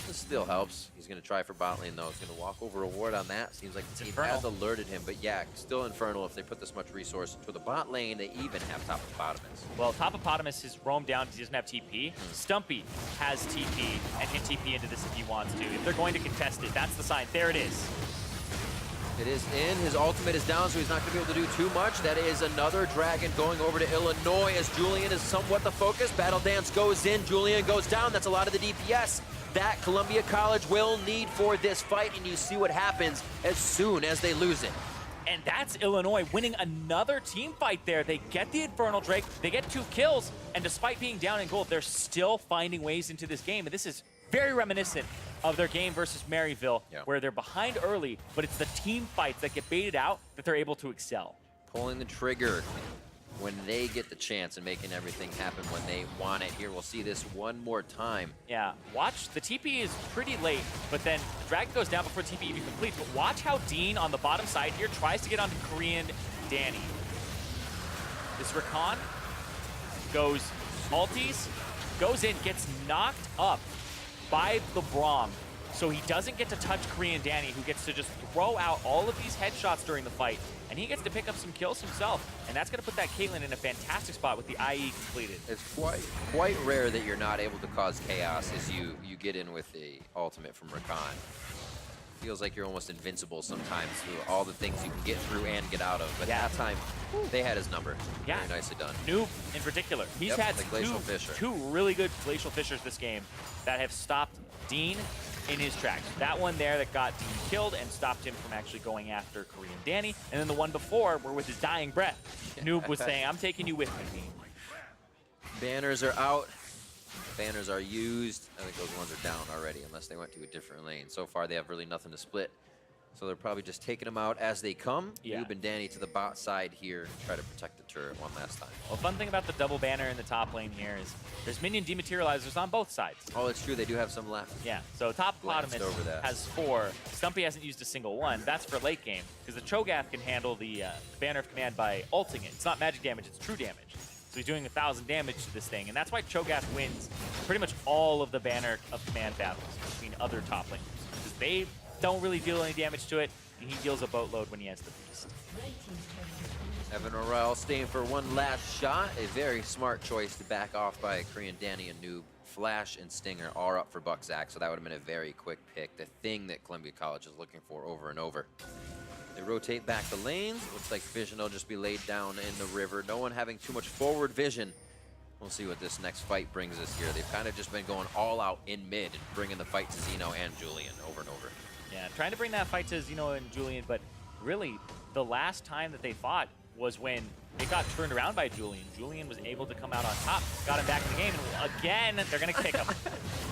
This still helps. He's going to try for bot lane, though. He's going to walk over a ward on that. Seems like the team has alerted him. But yeah, still Infernal. If they put this much resource into the bot lane, they even have Topopotamus. Well, Topopotamus is roamed down because he doesn't have TP. Stumpy has TP and can TP into this if he wants to. If they're going to contest it, that's the sign. There it is. It is in. His ultimate is down, so he's not going to be able to do too much. That is another Dragon going over to Illinois as Julian is somewhat the focus. Battle Dance goes in. Julian goes down. That's a lot of the DPS that Columbia College will need for this fight, and you see what happens as soon as they lose it. And that's Illinois winning another team fight there. They get the Infernal Drake, they get 2 kills, and despite being down in gold, they're still finding ways into this game. And this is very reminiscent of their game versus Maryville, where they're behind early, but it's the team fights that get baited out that they're able to excel. Pulling the trigger when they get the chance and making everything happen when they want it. Here, we'll see this one more time. Yeah, watch, the TP is pretty late, but then Dragon goes down before TP even completes. But watch how Dean on the bottom side here tries to get onto Korean Danny. This Rakan goes multis, goes in, gets knocked up by the Braum. So he doesn't get to touch Korean Danny, who gets to just throw out all of these headshots during the fight, and he gets to pick up some kills himself. And that's going to put that Caitlyn in a fantastic spot with the IE completed. It's quite rare that you're not able to cause chaos as you get in with the ultimate from Rakan. Feels like you're almost invincible sometimes through all the things you can get through and get out of. But that time, they had his number. Yeah. Very nicely done. Noob in particular. He's had two really good Glacial Fissures this game that have stopped Dean in his tracks. That one there that got Dean killed and stopped him from actually going after Korean Danny. And then the one before, where with his dying breath, Noob was saying, I'm taking you with me, Dean. Banners are out. Banners are used. I think those ones are down already, unless they went to a different lane. So far, they have really nothing to split. So they're probably just taking them out as they come. Yeah. Noob and Danny to the bot side here, try to protect the turret one last time. Well, fun thing about the double banner in the top lane here is there's minion dematerializers on both sides. Oh, it's true. They do have some left. Yeah, so Topopotamus has 4. Stumpy hasn't used a single one. That's for late game, because the Cho'Gath can handle the Banner of Command by ulting it. It's not magic damage, it's true damage. So he's doing 1,000 damage to this thing, and that's why Cho'Gath wins pretty much all of the Banner of Command battles between other top laners, because they don't really deal any damage to it, and he deals a boatload when he has the beast. Evan Orel staying for one last shot. A very smart choice to back off by Korean Danny and Noob. Flash and Stinger are up for Buckzak, so that would have been a very quick pick. The thing that Columbia College is looking for over and over. They rotate back the lanes. Looks like vision will just be laid down in the river. No one having too much forward vision. We'll see what this next fight brings us here. They've kind of just been going all out in mid and bringing the fight to Zeno and Julian over and over. Yeah, trying to bring that fight to Zeno and Julian, but really, the last time that they fought was when it got turned around by Julian. Julian was able to come out on top, got him back in the game, and again, they're going to kick him.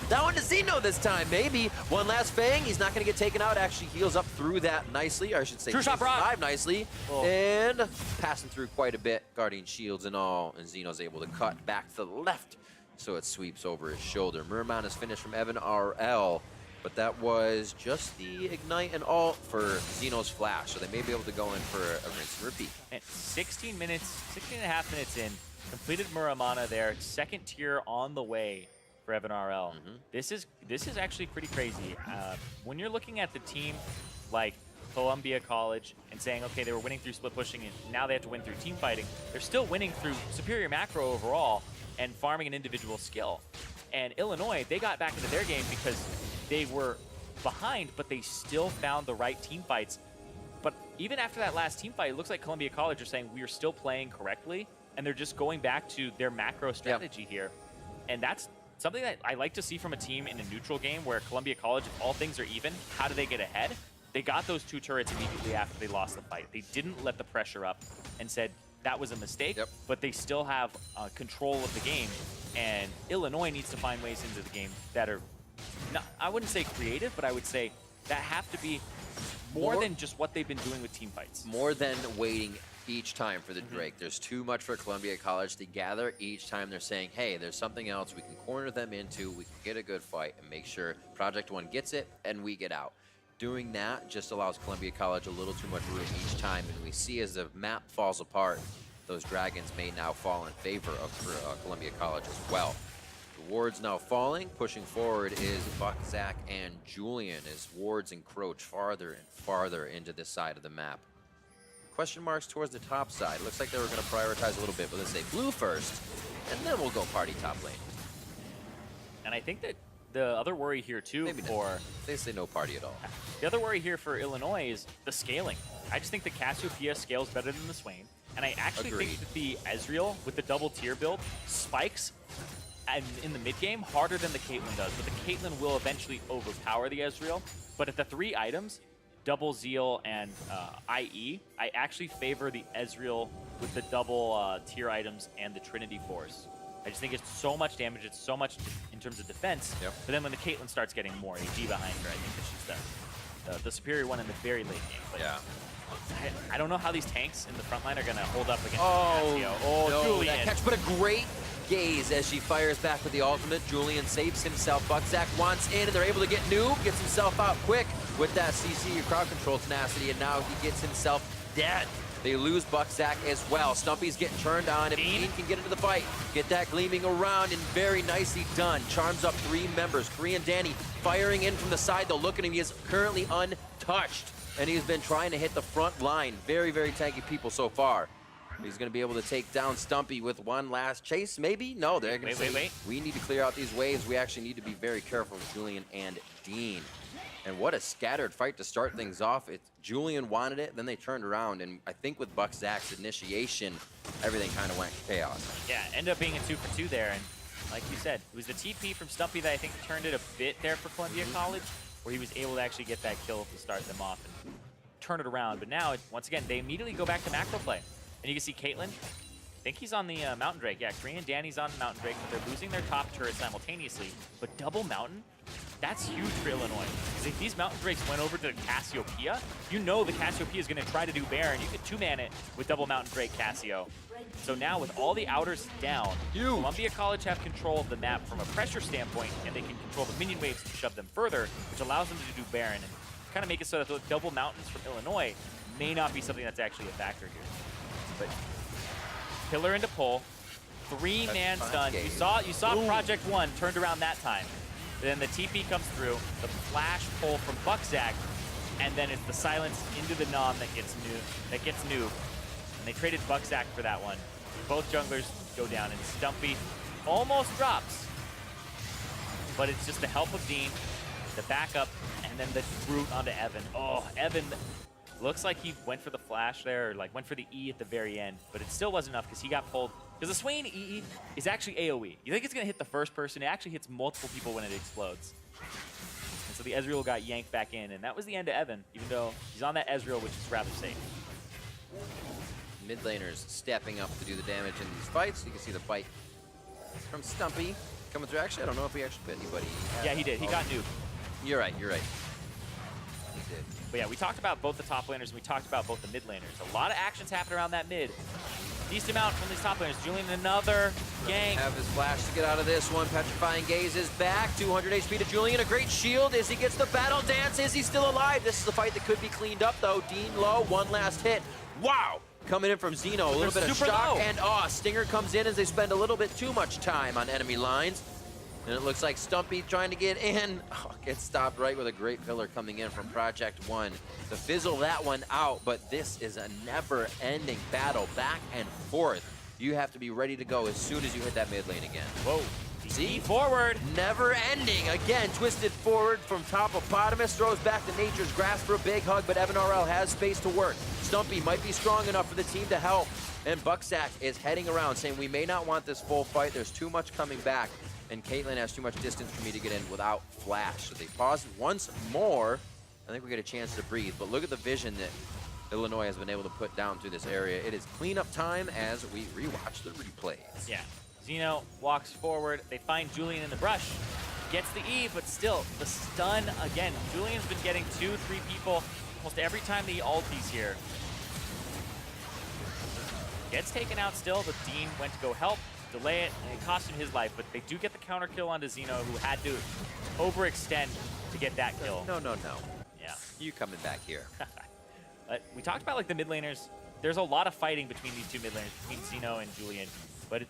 That one to Zeno this time, maybe. One last Fang. He's not going to get taken out. Actually heals up through that nicely, or I should say True shot, Brock. Nicely. Oh. And passing through quite a bit, guarding shields and all, and Zeno's able to cut back to the left, so it sweeps over his shoulder. Murman is finished from Evan RL, but that was just the ignite and ult for Zeno's flash, so they may be able to go in for a rinse and repeat. And 16 and a half minutes in, completed Muramana there, second tier on the way for Evan RL. This is actually pretty crazy. When you're looking at the team like Columbia College and saying, okay, they were winning through split pushing and now they have to win through team fighting, they're still winning through superior macro overall and farming an individual skill. And Illinois, they got back into their game because they were behind, but they still found the right team fights. But even after that last team fight, it looks like Columbia College are saying we are still playing correctly, and they're just going back to their macro strategy here. And that's something that I like to see from a team in a neutral game where Columbia College, if all things are even, how do they get ahead? They got those 2 turrets immediately after they lost the fight. They didn't let the pressure up and said that was a mistake, but they still have control of the game. And Illinois needs to find ways into the game that are, I wouldn't say creative, but I would say that have to be more than just what they've been doing with team fights. More than waiting each time for the Drake. There's too much for Columbia College to gather each time they're saying, hey, there's something else we can corner them into, we can get a good fight and make sure Project One gets it and we get out. Doing that just allows Columbia College a little too much room each time, and we see as the map falls apart, those dragons may now fall in favor of Columbia College as well. The wards now falling. Pushing forward is Buck, Zach, and Julian as wards encroach farther and farther into this side of the map. Question marks towards the top side. Looks like they were going to prioritize a little bit, but let's say blue first, and then we'll go party top lane. And I think that the other worry here too Maybe for not. They say no party at all. the other worry here for Illinois is the scaling. I just think the Cassiopeia scales better than the Swain, and I actually Agreed. think that the Ezreal with the double tier build spikes in the mid game harder than the Caitlyn does. But the Caitlyn will eventually overpower the Ezreal. But at the 3 items, double Zeal and IE, I actually favor the Ezreal with the double tier items and the Trinity Force. I just think it's so much damage, it's so much in terms of defense. Yep. But then when the Caitlyn starts getting more AG behind her, I think that she's the superior one in the very late game. But Yeah. I don't know how these tanks in the front line are going to hold up against Oh, Cassio. Oh, no, Julian. that catch, but a great gaze as she fires back with the ultimate. Julian saves himself. Buckzak wants in, and they're able to get Noob, gets himself out quick with that CC crowd control tenacity, and now he gets himself dead. They lose Buckzak as well. Stumpy's getting turned on. If Dean can get into the fight, get that gleaming around, and very nicely done. Charms up 3 members. Korean Danny firing in from the side, though. Look at him, he is currently untouched, and he's been trying to hit the front line. Very, very tanky people so far. He's going to be able to take down Stumpy with one last chase, maybe? No, they're going to say, wait. we need to clear out these waves. We actually need to be very careful with Julian and Dean. And what a scattered fight to start things off. Julian wanted it, then they turned around, and I think with Buckzak's initiation, everything kind of went chaos. Yeah, ended up being a 2 for 2 there, and like you said, it was the TP from Stumpy that I think turned it a bit there for Columbia College, where he was able to actually get that kill to start them off and turn it around. But now, once again, they immediately go back to macro play. And you can see Caitlyn, I think he's on the Mountain Drake. Yeah, Korean Danny's on Mountain Drake, but they're losing their top turret simultaneously. But double Mountain, that's huge for Illinois. Because if these Mountain Drakes went over to the Cassiopeia, you know the Cassiopeia is going to try to do Baron. You could 2-man it with double Mountain Drake Cassio. So now with all the outers down, Columbia College have control of the map from a pressure standpoint, and they can control the minion waves to shove them further, which allows them to do Baron and kind of make it so that the double mountains from Illinois may not be something that's actually a factor here. But pillar into pull, 3-man stun. You saw Project 1 turned around that time. Then the TP comes through, the flash pull from Buckzak, and then it's the silence into the Nom that gets Noob. And they traded Buckzak for that one. Both junglers go down, and Stumpy almost drops. But it's just the help of Dean, the backup, and then the root onto Evan. Oh, Evan looks like he went for the flash there, or like went for the E at the very end, but it still wasn't enough because he got pulled. Because the Swain EE is actually AoE. You think it's going to hit the first person, it actually hits multiple people when it explodes. And so the Ezreal got yanked back in, and that was the end of Evan, even though he's on that Ezreal, which is rather safe. Mid laners stepping up to do the damage in these fights. You can see the bite from Stumpy coming through. Actually, I don't know if he actually bit anybody. Yeah, he did. He got Noob. You're right. He did. But yeah, we talked about both the top laners, and we talked about both the mid laners. A lot of actions happen around that mid. Decent amount from these top laners. Julian, another gank. Have his flash to get out of this one. Petrifying Gaze is back. 200 HP to Julian. A great shield as he gets the battle dance. Is he still alive? This is a fight that could be cleaned up, though. Dean low. One last hit. Wow. Coming in from Zeno. A little bit of shock. Low. And Stinger comes in as they spend a little bit too much time on enemy lines. And it looks like Stumpy trying to get in. Gets stopped right with a great pillar coming in from Project 1 to fizzle that one out. But this is a never-ending battle, back and forth. You have to be ready to go as soon as you hit that mid lane again. Whoa. See? Forward. Never-ending. Again, twisted forward from Topopotamus. Throws back to Nature's Grasp for a big hug, but Evan RL has space to work. Stumpy might be strong enough for the team to help. And Buckzak is heading around saying, we may not want this full fight. There's too much coming back. And Caitlyn has too much distance for me to get in without flash. So they pause once more. I think we get a chance to breathe. But look at the vision that Illinois has been able to put down through this area. It is cleanup time as we rewatch the replays. Yeah. Zeno walks forward. They find Julian in the brush. Gets the E, but still, the stun again. Julian's been getting 2-3 people almost every time the ulti's here. Gets taken out still, but Dean went to go help. Delay it, and it cost him his life, but they do get the counter kill onto Zeno, who had to overextend to get that kill. No. Yeah. You coming back here. We talked about like the mid laners there's a lot of fighting between these two mid laners, between Zeno and Julian, but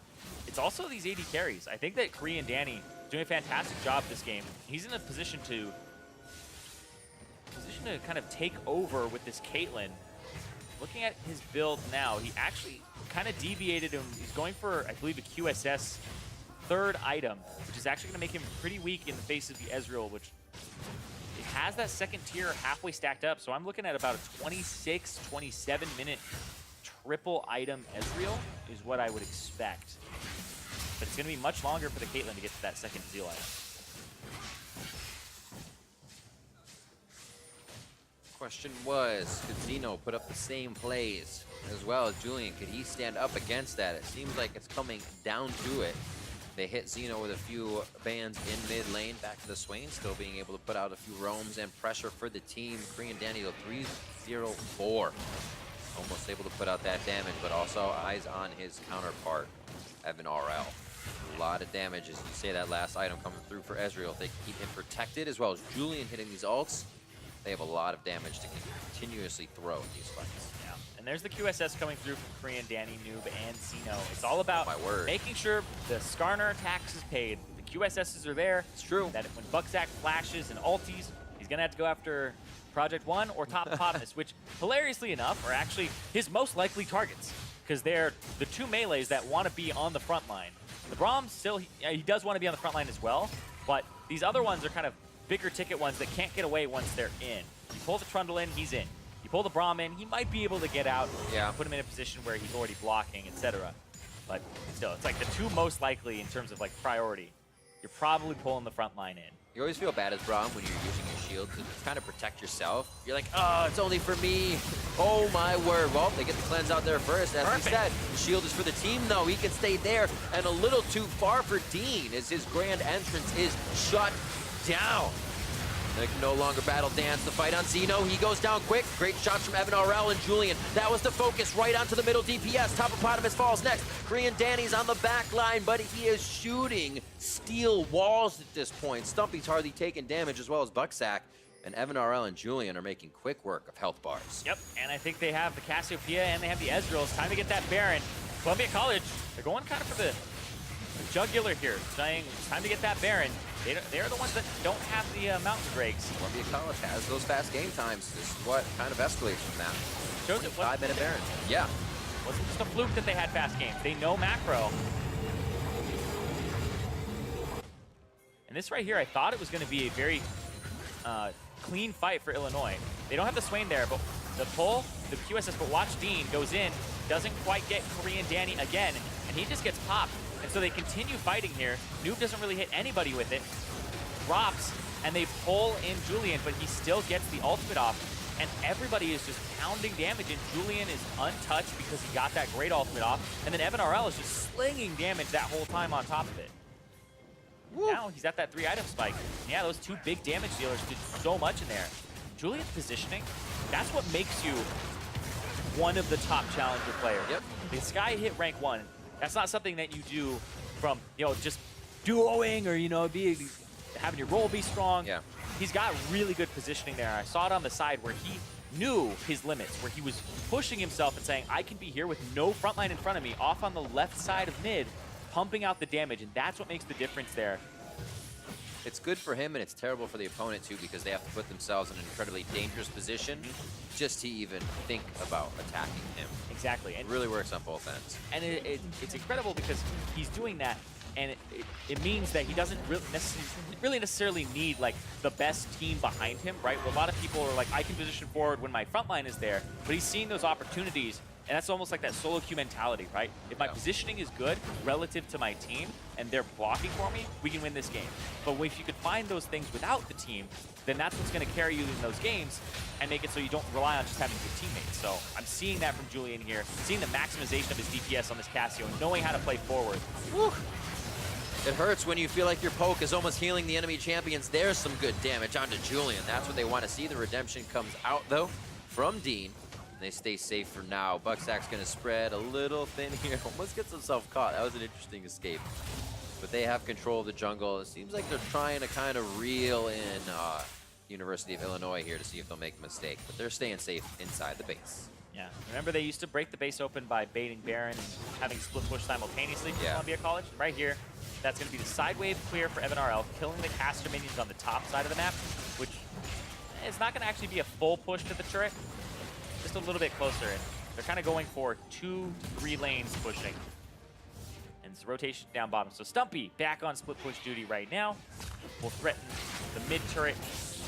it's also these AD carries. I think that Korean Danny is doing a fantastic job this game. He's in a position to kind of take over with this Caitlyn. Looking at his build now, he actually kind of deviated him. He's going for, I believe, a QSS third item, which is actually going to make him pretty weak in the face of the Ezreal, which it has that second tier halfway stacked up. So I'm looking at about a 26, 27-minute triple item Ezreal is what I would expect. But it's going to be much longer for the Caitlyn to get to that second Zeal item. Question was, could Zeno put up the same plays as well as Julian? Could he stand up against that? It seems like it's coming down to it. They hit Zeno with a few bans in mid lane, back to the Swain, still being able to put out a few roams and pressure for the team. Korean Danny to 3-0-4. Almost able to put out that damage, but also eyes on his counterpart, Evan RL. A lot of damage, as you say, that last item coming through for Ezreal. If they keep him protected, as well as Julian hitting these ults, they have a lot of damage to continuously throw in these fights. Yeah, and there's the QSS coming through from Korean Danny, Noob, and Zeno. It's all about making sure the Skarner tax is paid. The QSSs are there. It's true. That when Bucksack flashes and ulties, he's going to have to go after Project One or Top Potamus, which, hilariously enough, are actually his most likely targets, because they're the two melees that want to be on the front line. The Braum still, he does want to be on the front line as well, but these other ones are kind of bigger ticket ones that can't get away once they're in. You pull the Trundle in, he's in. You pull the Braum in, he might be able to get out, put him in a position where he's already blocking, etc. But still, it's like the two most likely in terms of like priority. You're probably pulling the front line in. You always feel bad as Braum when you're using your shield to just kind of protect yourself. You're like, oh, it's only for me. Oh my word. Well, they get the cleanse out there first. As we said, the shield is for the team though. He can stay there, and a little too far for Dean as his grand entrance is shut down. They can no longer battle dance the fight on Zeno. He goes down quick. Great shots from Evan RL and Julian. That was the focus right onto the middle DPS. Topopotamus falls next. Korean Danny's on the back line, but he is shooting steel walls at this point. Stumpy's hardly taking damage, as well as Bucksack. And Evan RL and Julian are making quick work of health bars. Yep, and I think they have the Cassiopeia and they have the Ezreal. It's time to get that Baron. Columbia College, they're going kind of for the jugular here, saying it's time to get that Baron. They're the ones that don't have the Mountain Drakes. Columbia College has those fast game times. This is what kind of escalates from that. Shows it 5-minute Baron. Yeah. Wasn't just a fluke that they had fast games. They know macro. And this right here, I thought it was going to be a very clean fight for Illinois. They don't have the Swain there, but the pull, the QSS, but watch Dean goes in, doesn't quite get Korean Danny again, and he just gets popped. And so they continue fighting here. Noob doesn't really hit anybody with it. Drops, and they pull in Julian, but he still gets the ultimate off. And everybody is just pounding damage, and Julian is untouched because he got that great ultimate off. And then Evan RL is just slinging damage that whole time on top of it. Now he's at that 3-item spike. Yeah, those two big damage dealers did so much in there. Julian's positioning, that's what makes you one of the top challenger players. Yep. This guy hit rank 1. That's not something that you do from, just duoing or, having your role be strong. Yeah. He's got really good positioning there. I saw it on the side where he knew his limits, where he was pushing himself and saying, I can be here with no front line in front of me, off on the left side of mid, pumping out the damage, and that's what makes the difference there. It's good for him, and it's terrible for the opponent, too, because they have to put themselves in an incredibly dangerous position just to even think about attacking him. Exactly. And it really works on both ends. And it's incredible because he's doing that, and it means that he doesn't really necessarily need, like, the best team behind him, right? Well, a lot of people are like, I can position forward when my front line is there, but he's seeing those opportunities. And that's almost like that solo queue mentality, right? If my positioning is good relative to my team and they're blocking for me, we can win this game. But if you could find those things without the team, then that's what's going to carry you in those games and make it so you don't rely on just having good teammates. So I'm seeing that from Julian here, seeing the maximization of his DPS on this Cassio, knowing how to play forward. Woo. It hurts when you feel like your poke is almost healing the enemy champions. There's some good damage onto Julian. That's what they want to see. The redemption comes out, though, from Dean. They stay safe for now. Bucksack's going to spread a little thin here. Almost gets himself caught. That was an interesting escape. But they have control of the jungle. It seems like they're trying to kind of reel in University of Illinois here to see if they'll make a mistake. But they're staying safe inside the base. Yeah, remember they used to break the base open by baiting Baron and having split push simultaneously for Columbia College? Right here, that's going to be the side wave clear for Evan RL, killing the caster minions on the top side of the map, which is not going to actually be a full push to the turret, just a little bit closer. And they're kind of going for 2 to 3 lanes pushing. And it's rotation down bottom. So Stumpy back on split push duty right now will threaten the mid turret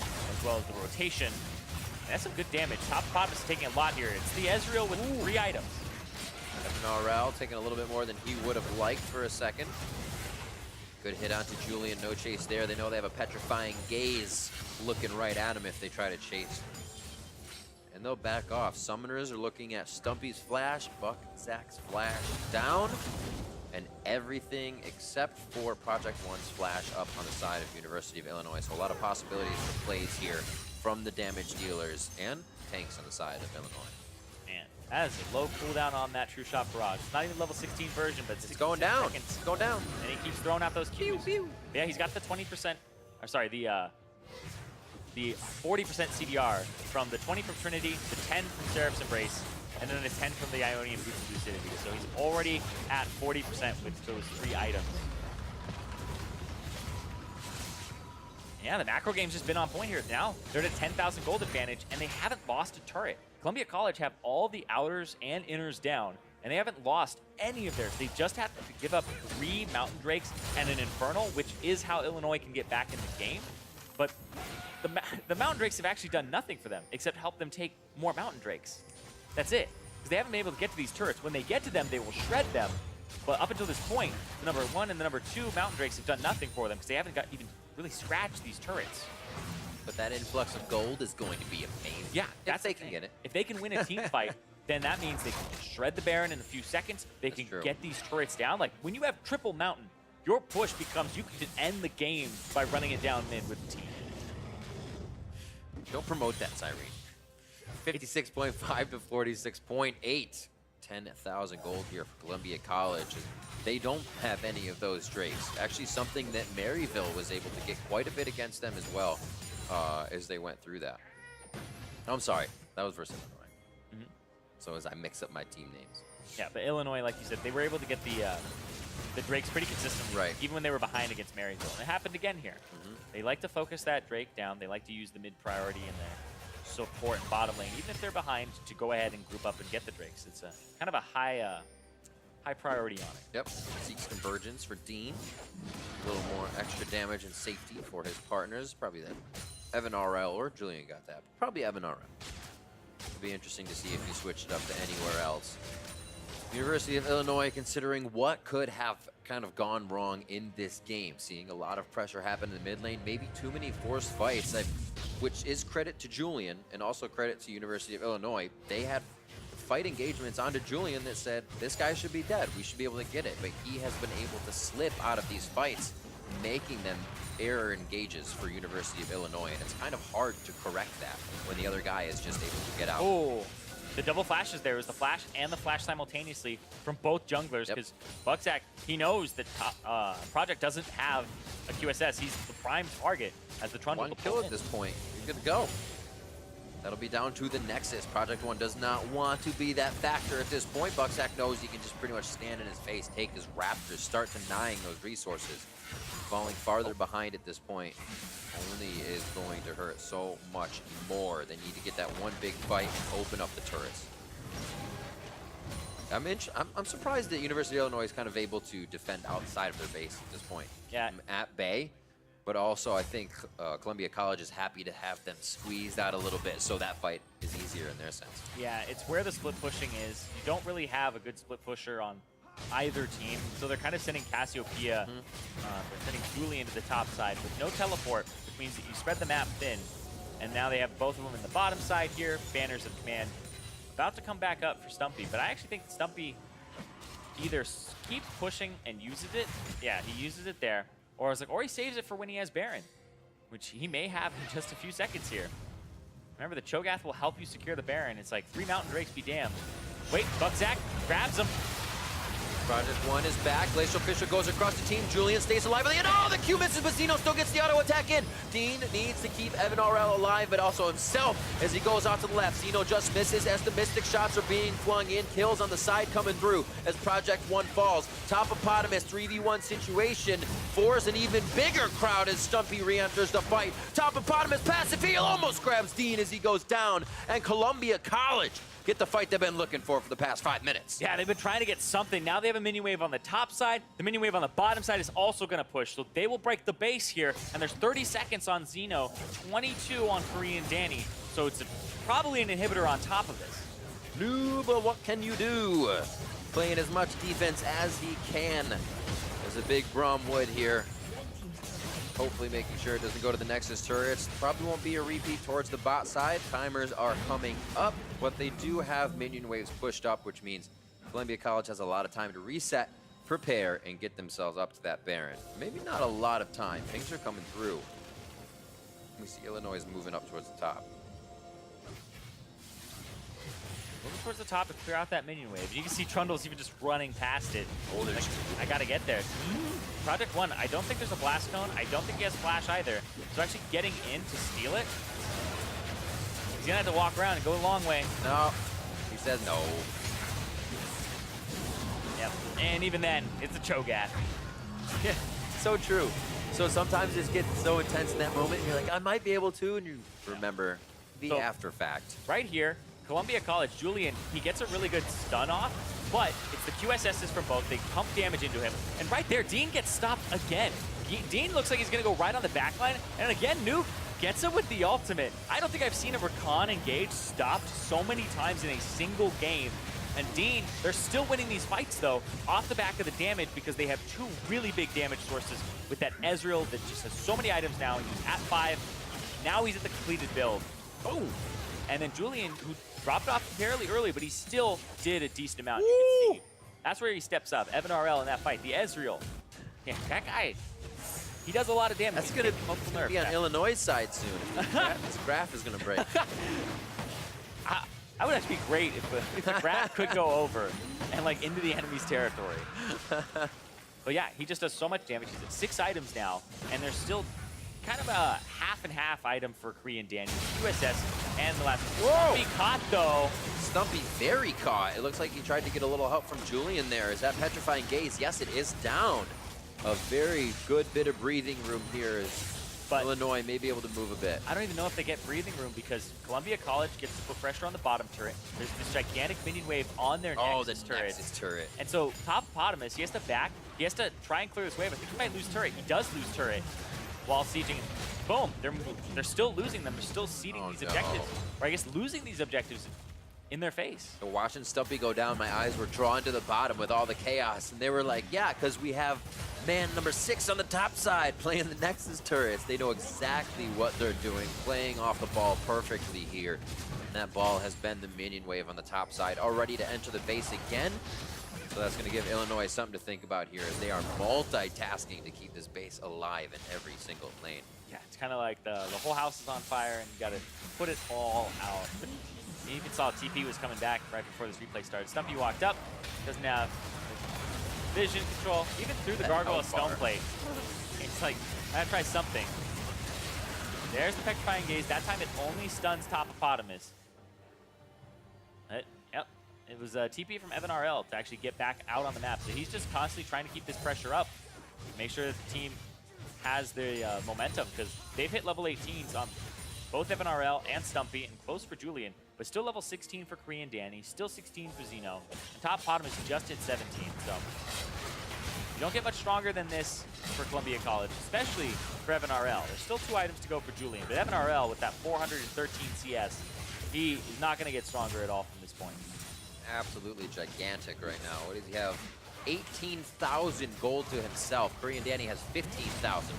as well as the rotation. And that's some good damage. Top Prod is taking a lot here. It's the Ezreal with 3 items. Evan RL taking a little bit more than he would have liked for a second. Good hit onto Julian, no chase there. They know they have a petrifying gaze looking right at him if they try to chase. And they'll back off. Summoners are looking at Stumpy's flash, Buckzak's flash down, and everything except for Project One's flash up on the side of University of Illinois. So a lot of possibilities for plays here from the damage dealers and tanks on the side of Illinois. Man, that is a low cooldown on that True Shot Barrage. It's not even level 16 version, but It's going down. Seconds. It's going down. And he keeps throwing out those Qs. Yeah, he's got the 20%, or sorry, the 40% CDR from the 20 from Trinity, the 10 from Seraph's Embrace, and then the 10 from the Ionian Boots of Lucidity. So he's already at 40% with those 3 items. Yeah, the macro game's just been on point here. Now they're at a 10,000 gold advantage, and they haven't lost a turret. Columbia College have all the outers and inners down, and they haven't lost any of theirs. They just have to give up 3 Mountain Drakes and an Infernal, which is how Illinois can get back in the game. But the Mountain Drakes have actually done nothing for them, except help them take more Mountain Drakes. That's it. Because they haven't been able to get to these turrets. When they get to them, they will shred them. But up until this point, the number 1 and the number 2 Mountain Drakes have done nothing for them because they haven't got even really scratched these turrets. But that influx of gold is going to be amazing. Yeah, if they can get it. If they can win a team fight, then that means they can shred the Baron in a few seconds. They That's can true. get these turrets down. Like, when you have triple Mountain, your push becomes you can end the game by running it down mid with the team. Don't promote that, Cyrene. 56.5 to 46.8. 10,000 gold here for Columbia College. They don't have any of those Drakes. Actually, something that Maryville was able to get quite a bit against them as well as they went through that. Oh, I'm sorry. That was versus Illinois. So as I mix up my team names. Yeah, but Illinois, like you said, they were able to get the Drakes pretty consistently, Right. even when they were behind against Maryville. And it happened again here. They like to focus that Drake down. They like to use the mid priority in their support and bottom lane, even if they're behind, to go ahead and group up and get the Drakes. It's a kind of a high priority on it. Yep. Seeks convergence for Dean. A little more extra damage and safety for his partners. Probably that Evan RL or Julian got that. Probably Evan RL. It'll be interesting to see if he switched it up to anywhere else. University of Illinois considering what could have kind of gone wrong in this game. Seeing a lot of pressure happen in the mid lane. Maybe too many forced fights, which is credit to Julian and also credit to University of Illinois. They had fight engagements onto Julian that said, this guy should be dead. We should be able to get it. But he has been able to slip out of these fights, making them error engages for University of Illinois. And it's kind of hard to correct that when the other guy is just able to get out. Oh, the double flashes there. It was the flash and the flash simultaneously from both junglers because Buckzak, he knows that Project doesn't have a QSS. He's the prime target as the Trundle. One kill at this point. You're good to go. That'll be down to the Nexus. Project One does not want to be that factor at this point. Buckzak knows he can just pretty much stand in his face, take his Raptors, start denying those resources. Falling farther behind at this point only is going to hurt so much more. They need to get that one big fight and open up the turrets. I'm surprised that University of Illinois is kind of able to defend outside of their base at this point. Yeah. At bay. But also, I think Columbia College is happy to have them squeezed out a little bit, so that fight is easier in their sense. Yeah, it's where the split pushing is. You don't really have a good split pusher on either team, so they're kind of sending Cassiopeia, they're sending Julian to the top side with no teleport, which means that you spread the map thin, and now they have both of them in the bottom side here, banners of command. About to come back up for Stumpy, but I actually think Stumpy either keeps pushing and uses it. Yeah, he uses it there. Or he saves it for when he has Baron, which he may have in just a few seconds here. Remember, the Cho'Gath will help you secure the Baron. It's like 3 Mountain Drakes be damned. Wait, Buckzak grabs him. Project 1 is back. Glacial Fisher goes across the team. Julian stays alive at the end. Oh, the Q misses, but Zeno still gets the auto attack in. Dean needs to keep Evan RL alive, but also himself as he goes out to the left. Zeno just misses as the Mystic shots are being flung in. Kills on the side coming through as Project 1 falls. Topopotamus 3v1 situation. Force an even bigger crowd as Stumpy re-enters the fight. Topopotamus passive heal almost grabs Dean as he goes down. And Columbia College get the fight they've been looking for the past 5 minutes. Yeah, they've been trying to get something. Now they have a minion wave on the top side. The minion wave on the bottom side is also going to push. So they will break the base here. And there's 30 seconds on Zeno, 22 on Korean Danny. So it's probably an inhibitor on top of this. Luba, what can you do? Playing as much defense as he can. There's a big Bromwood here. Hopefully making sure it doesn't go to the Nexus turrets. Probably won't be a repeat towards the bot side. Timers are coming up, but they do have minion waves pushed up, which means Columbia College has a lot of time to reset, prepare, and get themselves up to that Baron. Maybe not a lot of time. Things are coming through. We see Illinois is moving up towards the top. Moving towards the top to clear out that minion wave. You can see Trundle's even just running past it. Like, I gotta get there. Project 1, I don't think there's a blast cone. I don't think he has flash either. So actually getting in to steal it, he's gonna have to walk around and go a long way. No, he says no. Yep. And even then, it's a Cho'Gath. Yeah, so true. So sometimes it gets so intense in that moment, and you're like, I might be able to, and you remember the So- after fact. Right here, Columbia College, Julian, he gets a really good stun off, but it's the QSSs from both. They pump damage into him. And right there, Dean gets stopped again. Dean looks like he's going to go right on the backline. And again, Nuke gets him with the ultimate. I don't think I've seen a Rakan engage stopped so many times in a single game. And Dean, they're still winning these fights, though, off the back of the damage because they have two really big damage sources with that Ezreal that just has so many items now. He's at 5. Now he's at the completed build. Oh! And then Julian, who dropped off fairly early, but he still did a decent amount. You can see. That's where he steps up. Evan RL in that fight. The Ezreal. Yeah, that guy, he does a lot of damage. That's going to be on Illinois' side soon. This graph is going to break. I would actually be great if the graph could go over and like into the enemy's territory. But yeah, he just does so much damage. He's at 6 items now, and there's still kind of a half and half item for Korean Danny. USS and the last. Whoa! Stumpy caught though. Stumpy very caught. It looks like he tried to get a little help from Julian there. Is that Petrifying Gaze? Yes, it is down. A very good bit of breathing room here as Illinois may be able to move a bit. I don't even know if they get breathing room because Columbia College gets to put pressure on the bottom turret. There's this gigantic minion wave on their Nexus turret. Nexus turret. And so Topopotamus, he has to back. He has to try and clear this wave. I think he might lose turret. He does lose turret while sieging. Boom. They're still losing them. They're still ceding these objectives. Or I guess losing these objectives in their face. So watching Stumpy go down, my eyes were drawn to the bottom with all the chaos. And they were like, yeah, because we have man number 6 on the top side playing the Nexus turrets. They know exactly what they're doing, playing off the ball perfectly here. And that ball has been the minion wave on the top side, all ready to enter the base again. So that's going to give Illinois something to think about here as they are multitasking to keep this base alive in every single lane. Yeah, it's kind of like the whole house is on fire and you got to put it all out. You even saw TP was coming back right before this replay started. Stumpy walked up, doesn't have vision control, even through the gargoyle stone plate. It's like, I gotta try something. There's the Petrifying Gaze. That time it only stuns Topopotamus. Yep, it was a TP from Evan RL to actually get back out on the map. So he's just constantly trying to keep this pressure up. Make sure that the team has the momentum because they've hit level 18s on both Evan RL and Stumpy and close for Julian, but still level 16 for Korean Danny, still 16 for Zeno. And Topopotamus just hit 17, so you don't get much stronger than this for Columbia College, especially for Evan RL. There's still 2 items to go for Julian, but Evan RL with that 413 CS, he is not going to get stronger at all from this point. Absolutely gigantic right now. What does he have? 18,000 gold to himself. Korean Danny has 15,000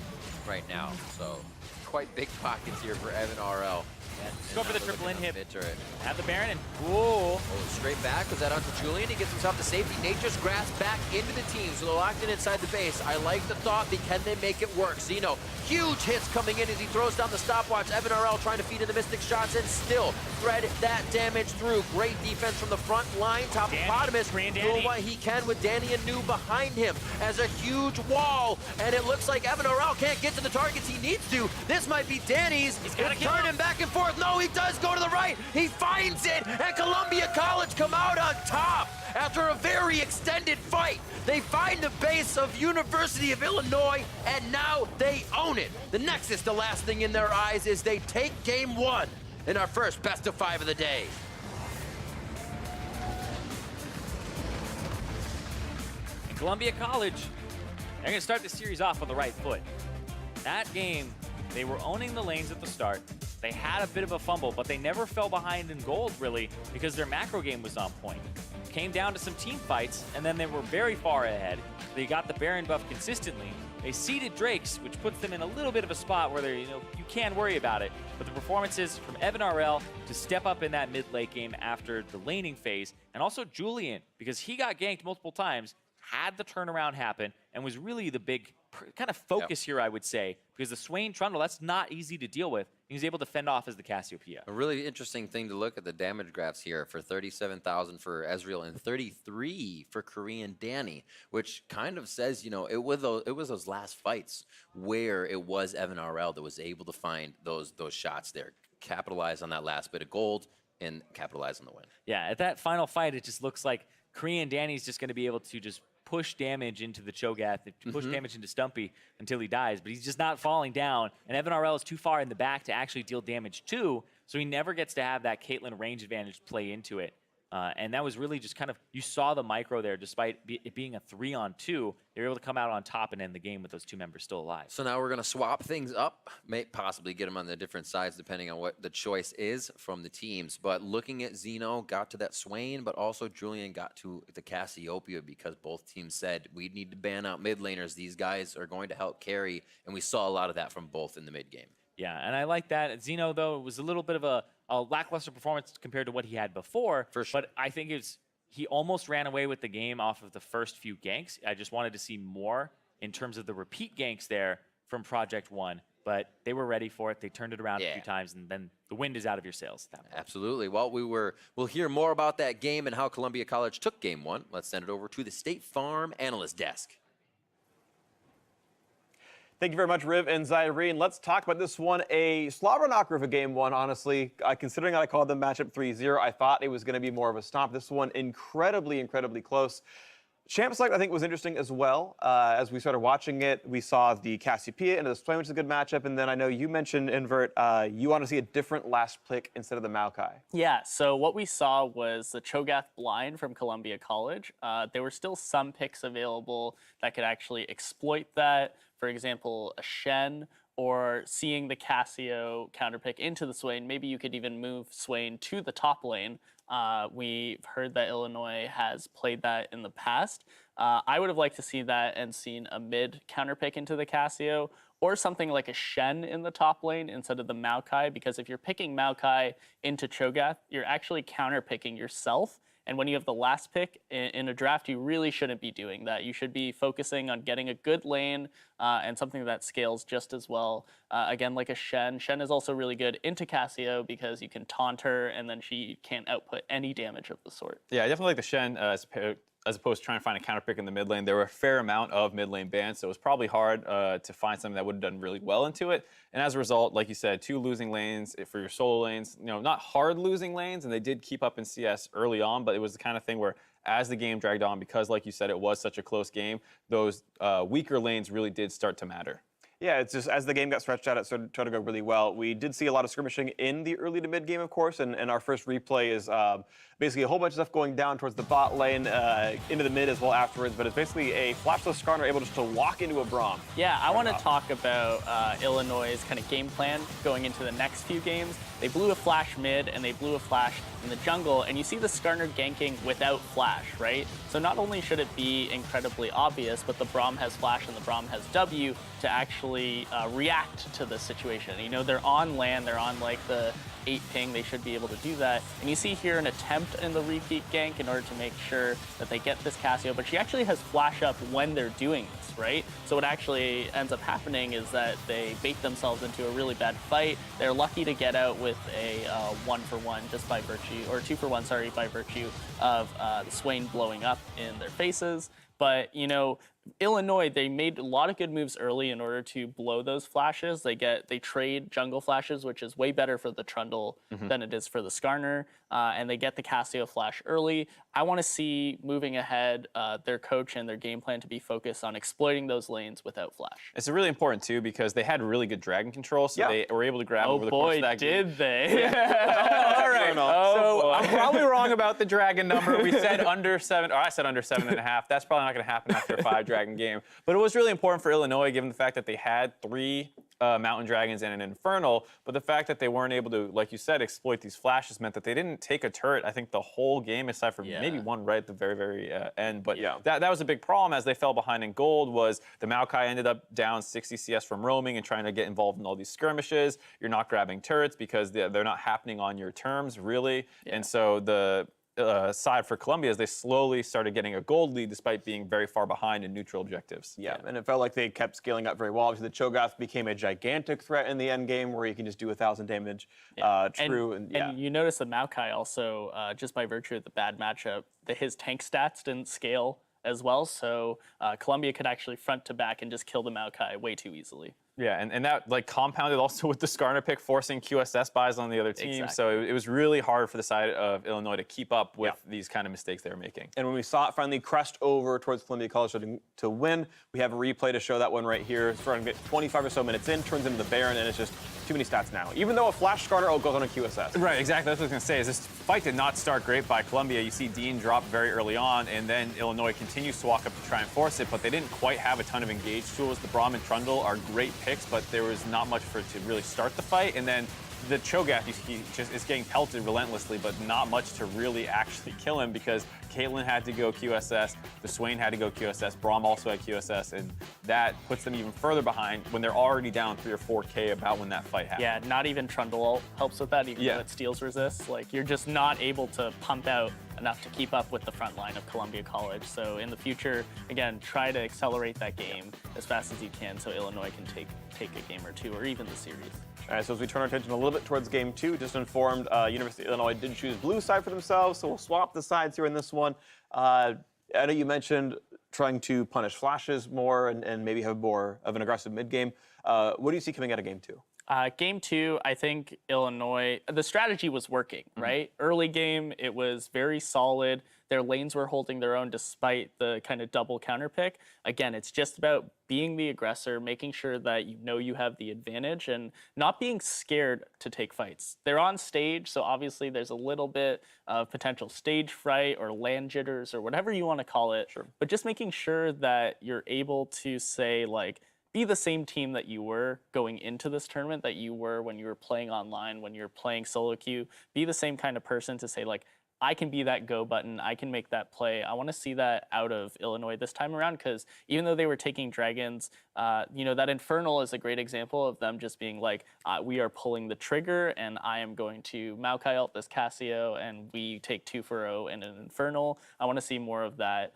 right now, so quite big pockets here for Evan RL. Let's go for the triple in hit. Mid turret. Have the Baron and whoa. Oh, straight back. Was that onto Julian? He gets himself to safety. Nature's Grasp back into the team. So they're locked in inside the base. I like the thought. Can they make it work? Zeno, huge hits coming in as he throws down the stopwatch. Evan RL trying to feed in the Mystic shots and still thread that damage through. Great defense from the front line. Topopotamus doing what he can with Danny and New behind him as a huge wall. And it looks like Evan RL can't get to the targets he needs to. This might be Danny's. He's got to turn him back and forth. No, he does go to the right. He finds it. And Columbia College come out on top after a very extended fight. They find the base of University of Illinois, and now they own it. The Nexus, the last thing in their eyes is they take game one in our first best of 5 of the day. And Columbia College, they're going to start the series off on the right foot. That game, they were owning the lanes at the start. They had a bit of a fumble, but they never fell behind in gold, really, because their macro game was on point. Came down to some team fights, and then they were very far ahead. They got the Baron buff consistently. They seeded Drakes, which puts them in a little bit of a spot where they're, you can worry about it. But the performances from Evan RL to step up in that mid-late game after the laning phase, and also Julian, because he got ganked multiple times, had the turnaround happen, and was really the big kind of focus here, I would say, because the Swain Trundle, that's not easy to deal with. He was able to fend off as the Cassiopeia. A really interesting thing to look at the damage graphs here for 37,000 for Ezreal and 33 for Korean Danny, which kind of says, it was those last fights where it was Evan RL that was able to find those shots there, capitalize on that last bit of gold, and capitalize on the win. Yeah, at that final fight, it just looks like Korean Danny's just going to be able to just push damage into the Cho'Gath, push damage into Stumpy until he dies, but he's just not falling down, and Evan RL is too far in the back to actually deal damage to, so he never gets to have that Caitlyn range advantage play into it. And that was really just kind of, you saw the micro there, despite it being a 3-on-2, they were able to come out on top and end the game with those two members still alive. So now we're going to swap things up, may possibly get them on the different sides depending on what the choice is from the teams. But looking at Zeno, got to that Swain, but also Julian got to the Cassiopeia because both teams said we need to ban out mid laners. These guys are going to help carry, and we saw a lot of that from both in the mid game. Yeah, and I like that. Zeno, though, it was a little bit of a lackluster performance compared to what he had before. For sure. But I think he almost ran away with the game off of the first few ganks. I just wanted to see more in terms of the repeat ganks there from Project One. But they were ready for it. They turned it around a few times, and then the wind is out of your sails at that point. Absolutely. Well, we'll hear more about that game and how Columbia College took game one. Let's send it over to the State Farm analyst desk. Thank you very much, Riv and Zyrene. Let's talk about this one. A slobber knocker of a game one, honestly. Considering I called the matchup 3-0, I thought it was going to be more of a stomp. This one incredibly, incredibly close. Champ Select, I think, was interesting as well. As we started watching it, we saw the Cassiopeia into the Swain, which is a good matchup. And then I know you mentioned, Invert, you want to see a different last pick instead of the Maokai. Yeah, so what we saw was the Cho'Gath blind from Columbia College. There were still some picks available that could actually exploit that. For example, a Shen, or seeing the Cassio counterpick into the Swain. Maybe you could even move Swain to the top lane. We've heard that Illinois has played that in the past. I would have liked to see that and seen a mid counterpick into the Cassio, or something like a Shen in the top lane instead of the Maokai, because if you're picking Maokai into Cho'Gath, you're actually counterpicking yourself. And when you have the last pick in a draft, you really shouldn't be doing that. You should be focusing on getting a good lane and something that scales just as well. Again, like a Shen. Shen is also really good into Cassio because you can taunt her and then she can't output any damage of the sort. Yeah, I definitely like the Shen as opposed to trying to find a counter pick in the mid lane. There were a fair amount of mid lane bans, so it was probably hard to find something that would have done really well into it. And as a result, like you said, 2 losing lanes for your solo lanes. Not hard losing lanes, and they did keep up in CS early on, but it was the kind of thing where as the game dragged on, because like you said, it was such a close game, those weaker lanes really did start to matter. Yeah, it's just as the game got stretched out, it started to go really well. We did see a lot of skirmishing in the early to mid game, of course, and our first replay is basically a whole bunch of stuff going down towards the bot lane, into the mid as well afterwards, but it's basically a flashless Skarner able just to walk into a Braum. Yeah, I want to talk about Illinois' kind of game plan going into the next few games. They blew a flash mid and they blew a flash in the jungle, and you see the Skarner ganking without flash, right? So not only should it be incredibly obvious, but the Braum has flash and the Braum has W to actually react to the situation. They're on land, they're on like the 8 ping, they should be able to do that. And you see here an attempt in the repeat gank in order to make sure that they get this Cassio, but she actually has flash up when they're doing this, right? So what actually ends up happening is that they bait themselves into a really bad fight. They're lucky to get out with a 1-for-1 just by virtue, or 2-for-1, sorry, by virtue of the Swain blowing up in their faces. But, you know, Illinois, they made a lot of good moves early in order to blow those flashes. They trade jungle flashes, which is way better for the Trundle than it is for the Skarner, and they get the Cassio flash early. I want to see, moving ahead, their coach and their game plan to be focused on exploiting those lanes without flash. It's really important, too, because they had really good dragon control, so they were able to grab over the course of that game. Did they? All right. So I'm probably wrong about the dragon number. We said under 7, or I said under 7.5. That's probably not going to happen after a 5 dragon game. But it was really important for Illinois, given the fact that they had 3 mountain dragons and an infernal, but the fact that they weren't able to, like you said, exploit these flashes meant that they didn't take a turret, I think, the whole game, aside from maybe one right at the very, very end. But that was a big problem as they fell behind in gold. Was the Maokai ended up down 60 CS from roaming and trying to get involved in all these skirmishes. You're not grabbing turrets because they're not happening on your terms, really. And so the side for Colombia as they slowly started getting a gold lead despite being very far behind in neutral objectives. Yeah, and it felt like they kept scaling up very well. Obviously, the Cho'Gath became a gigantic threat in the end game where you can just do 1,000 damage. And you notice the Maokai also, just by virtue of the bad matchup, his tank stats didn't scale as well, so Colombia could actually front to back and just kill the Maokai way too easily. Yeah, and that like compounded also with the Skarner pick forcing QSS buys on the other team. Exactly. So it was really hard for the side of Illinois to keep up with these kind of mistakes they were making. And when we saw it finally crest over towards Columbia College to win, we have a replay to show that one right here. It's starting to get 25 or so minutes in, turns into the Baron, and it's just too many stats now. Even though a flash Skarner goes on a QSS. Right, exactly. That's what I was going to say. Is this fight did not start great by Columbia. You see Dean drop very early on, and then Illinois continues to walk up to try and force it, but they didn't quite have a ton of engage tools. The Braum and Trundle are great picks, but there was not much for it to really start the fight. And then the Cho'Gath, he just is getting pelted relentlessly, but not much to really actually kill him because Caitlyn had to go QSS, the Swain had to go QSS, Braum also had QSS, and that puts them even further behind when they're already down 3 or 4K about when that fight happened. Yeah, not even Trundle helps with that, even though it steals resist. Like, you're just not able to pump out enough to keep up with the front line of Columbia College. So in the future, again, try to accelerate that game as fast as you can so Illinois can take a game or two, or even the series. All right, so as we turn our attention a little bit towards game 2, just informed University of Illinois did choose blue side for themselves, so we'll swap the sides here in this one. I know you mentioned trying to punish flashes more and maybe have more of an aggressive mid-game. What do you see coming out of game 2? Game 2, I think Illinois, the strategy was working, right? Early game, it was very solid. Their lanes were holding their own despite the kind of double counter pick. Again, it's just about being the aggressor, making sure that you know you have the advantage and not being scared to take fights. They're on stage, so obviously there's a little bit of potential stage fright or land jitters or whatever you want to call it. Sure. But just making sure that you're able to say, like, be the same team that you were going into this tournament, that you were when you were playing online, when you were playing solo queue. Be the same kind of person to say, like, I can be that go button, I can make that play. I want to see that out of Illinois this time around, because even though they were taking dragons, you know, that Infernal is a great example of them just being like, we are pulling the trigger and I am going to Maokai ult this Cassio and we take 2 for 0 and an Infernal. I want to see more of that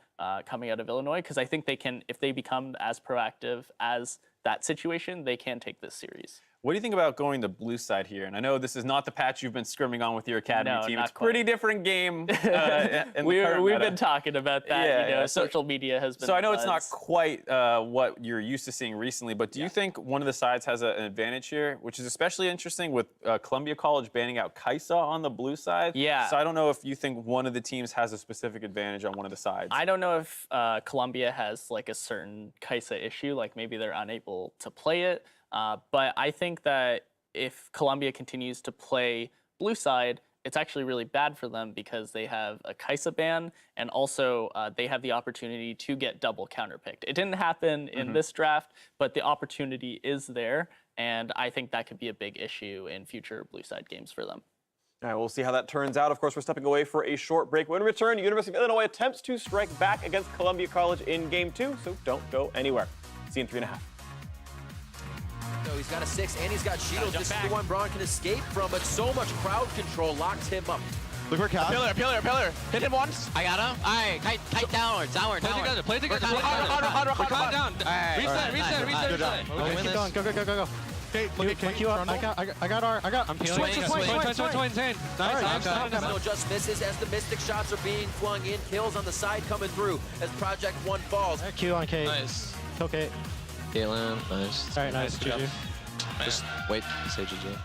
coming out of Illinois, because I think they can, if they become as proactive as that situation, they can take this series. What do you think about going the blue side here? And I know this is not the patch you've been scrimming on with your academy team. It's a pretty different game. We've been talking about that. Yeah, social media has been. So I know it's not quite what you're used to seeing recently, but do you think one of the sides has an advantage here, which is especially interesting with Columbia College banning out Kaisa on the blue side? Yeah. So I don't know if you think one of the teams has a specific advantage on one of the sides. I don't know if Columbia has like a certain Kaisa issue, like maybe they're unable to play it. But I think that if Columbia continues to play blue side, it's actually really bad for them because they have a Kaisa ban, and also they have the opportunity to get double counterpicked. It didn't happen in this draft, but the opportunity is there, and I think that could be a big issue in future blue side games for them. All right, we'll see how that turns out. Of course, we're stepping away for a short break. When we return, University of Illinois attempts to strike back against Columbia College in game 2, so don't go anywhere. See you in 3.5. he's got a 6 and he's got shield. This is the one Braun can escape from, but so much crowd control locks him up. Look where Cal. Pillar. Hit him once. I got him. Alright, kite downwards. Play together. Hard down. Reset. Good job. Okay, keep going. Go. Okay, look at Q up. I got R. I'm peeling. Swing. Nice. Still just misses as the Mystic shots are being flung in. Kills on the side coming through as Project 1 falls. Q on K. Nice. Kill K. Caitlin, nice. Alright, nice. GG. Just wait, say GG.